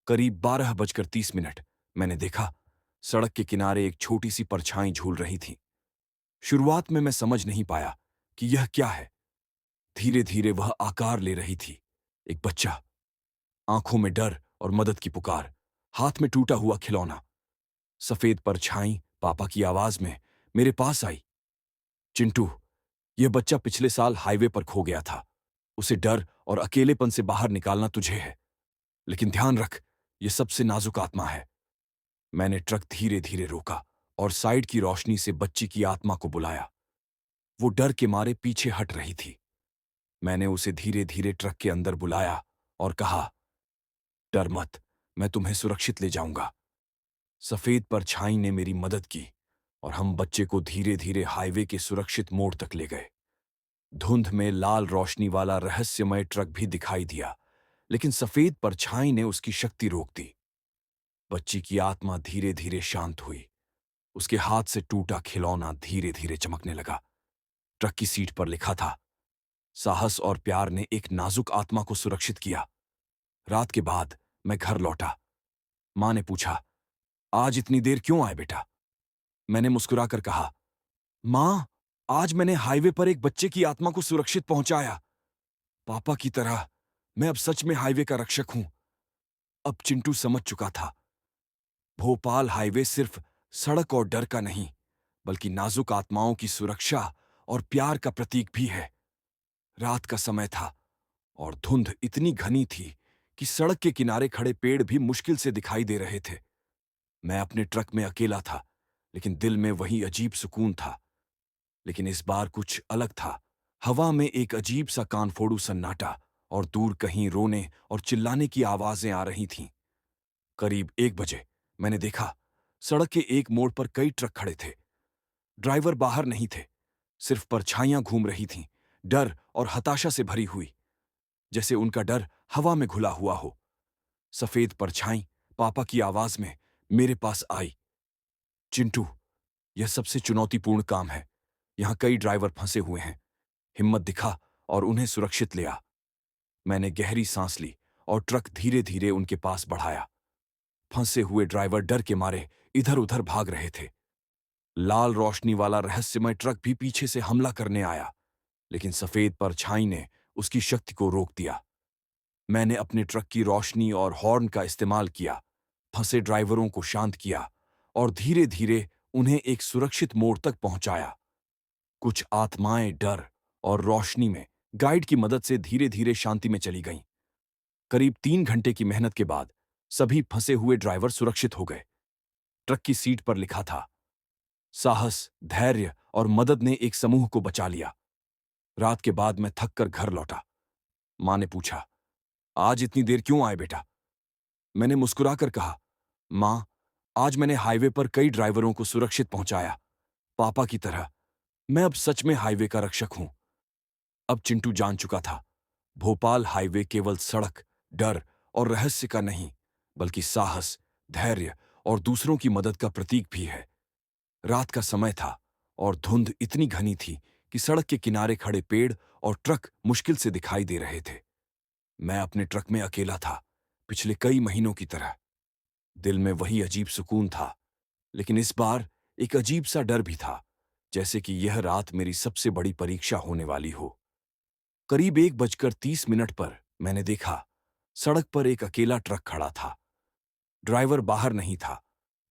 करीब 12:30 मैंने देखा, सड़क के किनारे एक छोटी सी परछाई झूल रही थी। शुरुआत में मैं समझ नहीं पाया कि यह क्या है। धीरे धीरे वह आकार ले रही थी। एक बच्चा, आंखों में डर और मदद की पुकार, हाथ में टूटा हुआ खिलौना। सफेद परछाई पापा की आवाज में मेरे पास आई। चिंटू, यह बच्चा पिछले साल हाईवे पर खो गया था। उसे डर और अकेलेपन से बाहर निकालना तुझे है, लेकिन ध्यान रख, यह सबसे नाजुक आत्मा है। मैंने ट्रक धीरे धीरे रोका और साइड की रोशनी से बच्ची की आत्मा को बुलाया। वो डर के मारे पीछे हट रही थी। मैंने उसे धीरे धीरे ट्रक के अंदर बुलाया और कहा, डर मत, मैं तुम्हें सुरक्षित ले जाऊंगा। सफेद परछाई ने मेरी मदद की और हम बच्चे को धीरे धीरे हाईवे के सुरक्षित मोड़ तक ले गए। धुंध में लाल रोशनी वाला रहस्यमय ट्रक भी दिखाई दिया, लेकिन सफेद परछाई ने उसकी शक्ति रोक दी। बच्ची की आत्मा धीरे धीरे शांत हुई। उसके हाथ से टूटा खिलौना धीरे धीरे चमकने लगा। ट्रक की सीट पर लिखा था, साहस और प्यार ने एक नाजुक आत्मा को सुरक्षित किया। रात के बाद मैं घर लौटा। मां ने पूछा, आज इतनी देर क्यों आए बेटा? मैंने मुस्कुराकर कहा, मां, आज मैंने हाईवे पर एक बच्चे की आत्मा को सुरक्षित पहुंचाया। पापा की तरह मैं अब सच में हाईवे का रक्षक हूं। अब चिंटू समझ चुका था, भोपाल हाईवे सिर्फ सड़क और डर का नहीं, बल्कि नाजुक आत्माओं की सुरक्षा और प्यार का प्रतीक भी है। रात का समय था और धुंध इतनी घनी थी कि सड़क के किनारे खड़े पेड़ भी मुश्किल से दिखाई दे रहे थे। मैं अपने ट्रक में अकेला था, लेकिन दिल में वही अजीब सुकून था। लेकिन इस बार कुछ अलग था। हवा में एक अजीब सा कानफोड़ू सन्नाटा और दूर कहीं रोने और चिल्लाने की आवाजें आ रही थीं। करीब 1 बजे मैंने देखा, सड़क के एक मोड़ पर कई ट्रक खड़े थे। ड्राइवर बाहर नहीं थे, सिर्फ परछाइयां घूम रही थीं, डर और हताशा से भरी हुई, जैसे उनका डर हवा में घुला हुआ हो। सफेद परछाई पापा की आवाज में मेरे पास आई, चिंटू, यह सबसे चुनौतीपूर्ण काम है। यहां कई ड्राइवर फंसे हुए हैं। हिम्मत दिखा और उन्हें सुरक्षित ले आ। मैंने गहरी सांस ली और ट्रक धीरे धीरे उनके पास बढ़ाया। फंसे हुए ड्राइवर डर के मारे इधर उधर भाग रहे थे। लाल रोशनी वाला रहस्यमय ट्रक भी पीछे से हमला करने आया, लेकिन सफेद परछाई ने उसकी शक्ति को रोक दिया। मैंने अपने ट्रक की रोशनी और हॉर्न का इस्तेमाल किया, फंसे ड्राइवरों को शांत किया और धीरे धीरे उन्हें एक सुरक्षित मोड़ तक पहुंचाया। कुछ आत्माएं डर और रोशनी में गाइड की मदद से धीरे धीरे शांति में चली गईं। करीब 3 घंटे की मेहनत के बाद सभी फंसे हुए ड्राइवर सुरक्षित हो गए। ट्रक की सीट पर लिखा था, साहस, धैर्य और मदद ने एक समूह को बचा लिया। रात के बाद मैं थक कर घर लौटा। मां ने पूछा, आज इतनी देर क्यों आए बेटा? मैंने मुस्कुराकर कहा, मां, आज मैंने हाईवे पर कई ड्राइवरों को सुरक्षित पहुंचाया। पापा की तरह मैं अब सच में हाईवे का रक्षक हूं। अब चिंटू जान चुका था, भोपाल हाईवे केवल सड़क, डर और रहस्य का नहीं, बल्कि साहस, धैर्य और दूसरों की मदद का प्रतीक भी है। रात का समय था और धुंध इतनी घनी थी कि सड़क के किनारे खड़े पेड़ और ट्रक मुश्किल से दिखाई दे रहे थे। मैं अपने ट्रक में अकेला था, पिछले कई महीनों की तरह। दिल में वही अजीब सुकून था, लेकिन इस बार एक अजीब सा डर भी था, जैसे कि यह रात मेरी सबसे बड़ी परीक्षा होने वाली हो। करीब 1:30 पर मैंने देखा, सड़क पर एक अकेला ट्रक खड़ा था। ड्राइवर बाहर नहीं था,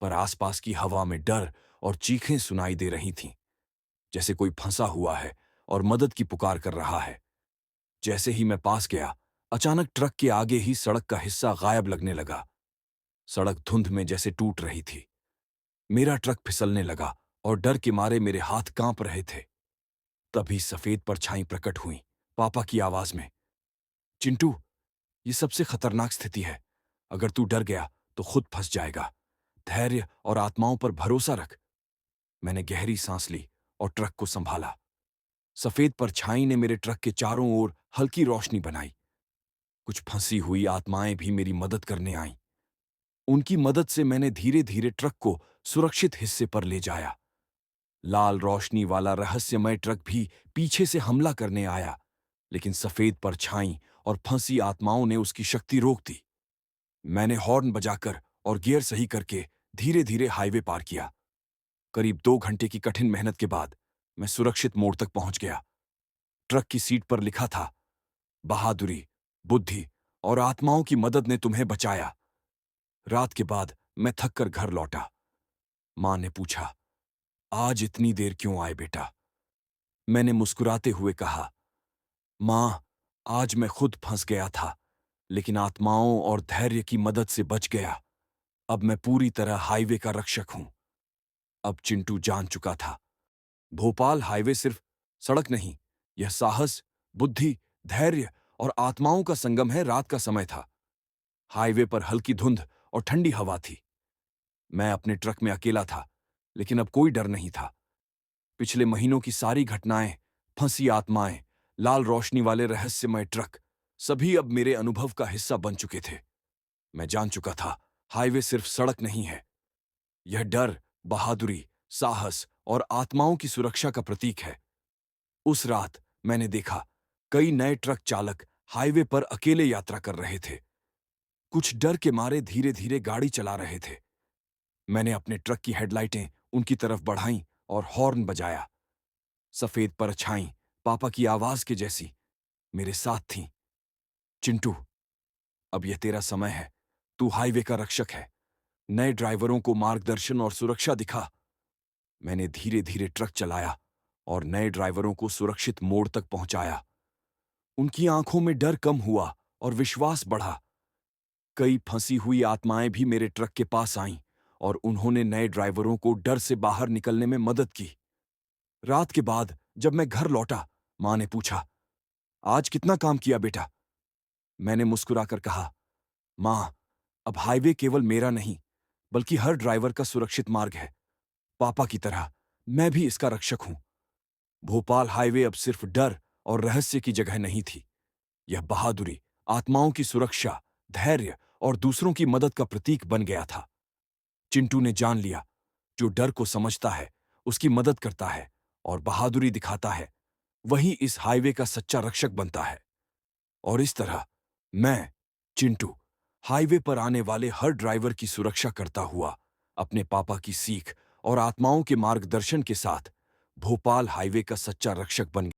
पर आसपास की हवा में डर और चीखें सुनाई दे रही थीं, जैसे कोई फंसा हुआ है और मदद की पुकार कर रहा है। जैसे ही मैं पास गया, अचानक ट्रक के आगे ही सड़क का हिस्सा गायब लगने लगा। सड़क धुंध में जैसे टूट रही थी। मेरा ट्रक फिसलने लगा और डर के मारे मेरे हाथ कांप रहे थे। तभी सफेद परछाई प्रकट हुई, पापा की आवाज में, चिंटू, ये सबसे खतरनाक स्थिति है। अगर तू डर गया तो खुद फंस जाएगा। धैर्य और आत्माओं पर भरोसा रख। मैंने गहरी सांस ली और ट्रक को संभाला। सफेद परछाई ने मेरे ट्रक के चारों ओर हल्की रोशनी बनाई। कुछ फंसी हुई आत्माएं भी मेरी मदद करने आईं। उनकी मदद से मैंने धीरे धीरे ट्रक को सुरक्षित हिस्से पर ले जाया। लाल रोशनी वाला रहस्यमय ट्रक भी पीछे से हमला करने आया, लेकिन सफेद परछाई और फंसी आत्माओं ने उसकी शक्ति रोक दी। मैंने हॉर्न बजाकर और गियर सही करके धीरे धीरे हाईवे पार किया। करीब 2 घंटे की कठिन मेहनत के बाद मैं सुरक्षित मोड़ तक पहुंच गया। ट्रक की सीट पर लिखा था, बहादुरी, बुद्धि और आत्माओं की मदद ने तुम्हें बचाया। रात के बाद मैं थक कर घर लौटा। मां ने पूछा, आज इतनी देर क्यों आए बेटा? मैंने मुस्कुराते हुए कहा, मां, आज मैं खुद फंस गया था, लेकिन आत्माओं और धैर्य की मदद से बच गया। अब मैं पूरी तरह हाईवे का रक्षक हूं। अब चिंटू जान चुका था, भोपाल हाईवे सिर्फ सड़क नहीं, यह साहस, बुद्धि, धैर्य और आत्माओं का संगम है। रात का समय था। हाईवे पर हल्की धुंध और ठंडी हवा थी। मैं अपने ट्रक में अकेला था, लेकिन अब कोई डर नहीं था। पिछले महीनों की सारी घटनाएं, फंसी आत्माएं, लाल रोशनी वाले रहस्यमय ट्रक, सभी अब मेरे अनुभव का हिस्सा बन चुके थे। मैं जान चुका था, हाईवे सिर्फ सड़क नहीं है। यह डर, बहादुरी, साहस और आत्माओं की सुरक्षा का प्रतीक है। उस रात मैंने देखा, कई नए ट्रक चालक हाईवे पर अकेले यात्रा कर रहे थे। कुछ डर के मारे धीरे धीरे गाड़ी चला रहे थे। मैंने अपने ट्रक की हेडलाइटें उनकी तरफ बढ़ाईं और हॉर्न बजाया। सफेद परछाई पापा की आवाज के जैसी मेरे साथ थीं। चिंटू, अब यह तेरा समय है। तू हाईवे का रक्षक है। नए ड्राइवरों को मार्गदर्शन और सुरक्षा दिखा। मैंने धीरे धीरे ट्रक चलाया और नए ड्राइवरों को सुरक्षित मोड़ तक पहुंचाया। उनकी आंखों में डर कम हुआ और विश्वास बढ़ा। कई फंसी हुई आत्माएं भी मेरे ट्रक के पास आईं और उन्होंने नए ड्राइवरों को डर से बाहर निकलने में मदद की। रात के बाद जब मैं घर लौटा, मां ने पूछा, आज कितना काम किया बेटा? मैंने मुस्कुराकर कहा, मां, अब हाईवे केवल मेरा नहीं, बल्कि हर ड्राइवर का सुरक्षित मार्ग है। पापा की तरह मैं भी इसका रक्षक हूं। भोपाल हाईवे अब सिर्फ डर और रहस्य की जगह नहीं थी। यह बहादुरी, आत्माओं की सुरक्षा, धैर्य और दूसरों की मदद का प्रतीक बन गया था। चिंटू ने जान लिया, जो डर को समझता है, उसकी मदद करता है और बहादुरी दिखाता है, वही इस हाईवे का सच्चा रक्षक बनता है। और इस तरह मैं, चिंटू, हाईवे पर आने वाले हर ड्राइवर की सुरक्षा करता हुआ, अपने पापा की सीख और आत्माओं के मार्गदर्शन के साथ भोपाल हाईवे का सच्चा रक्षक बन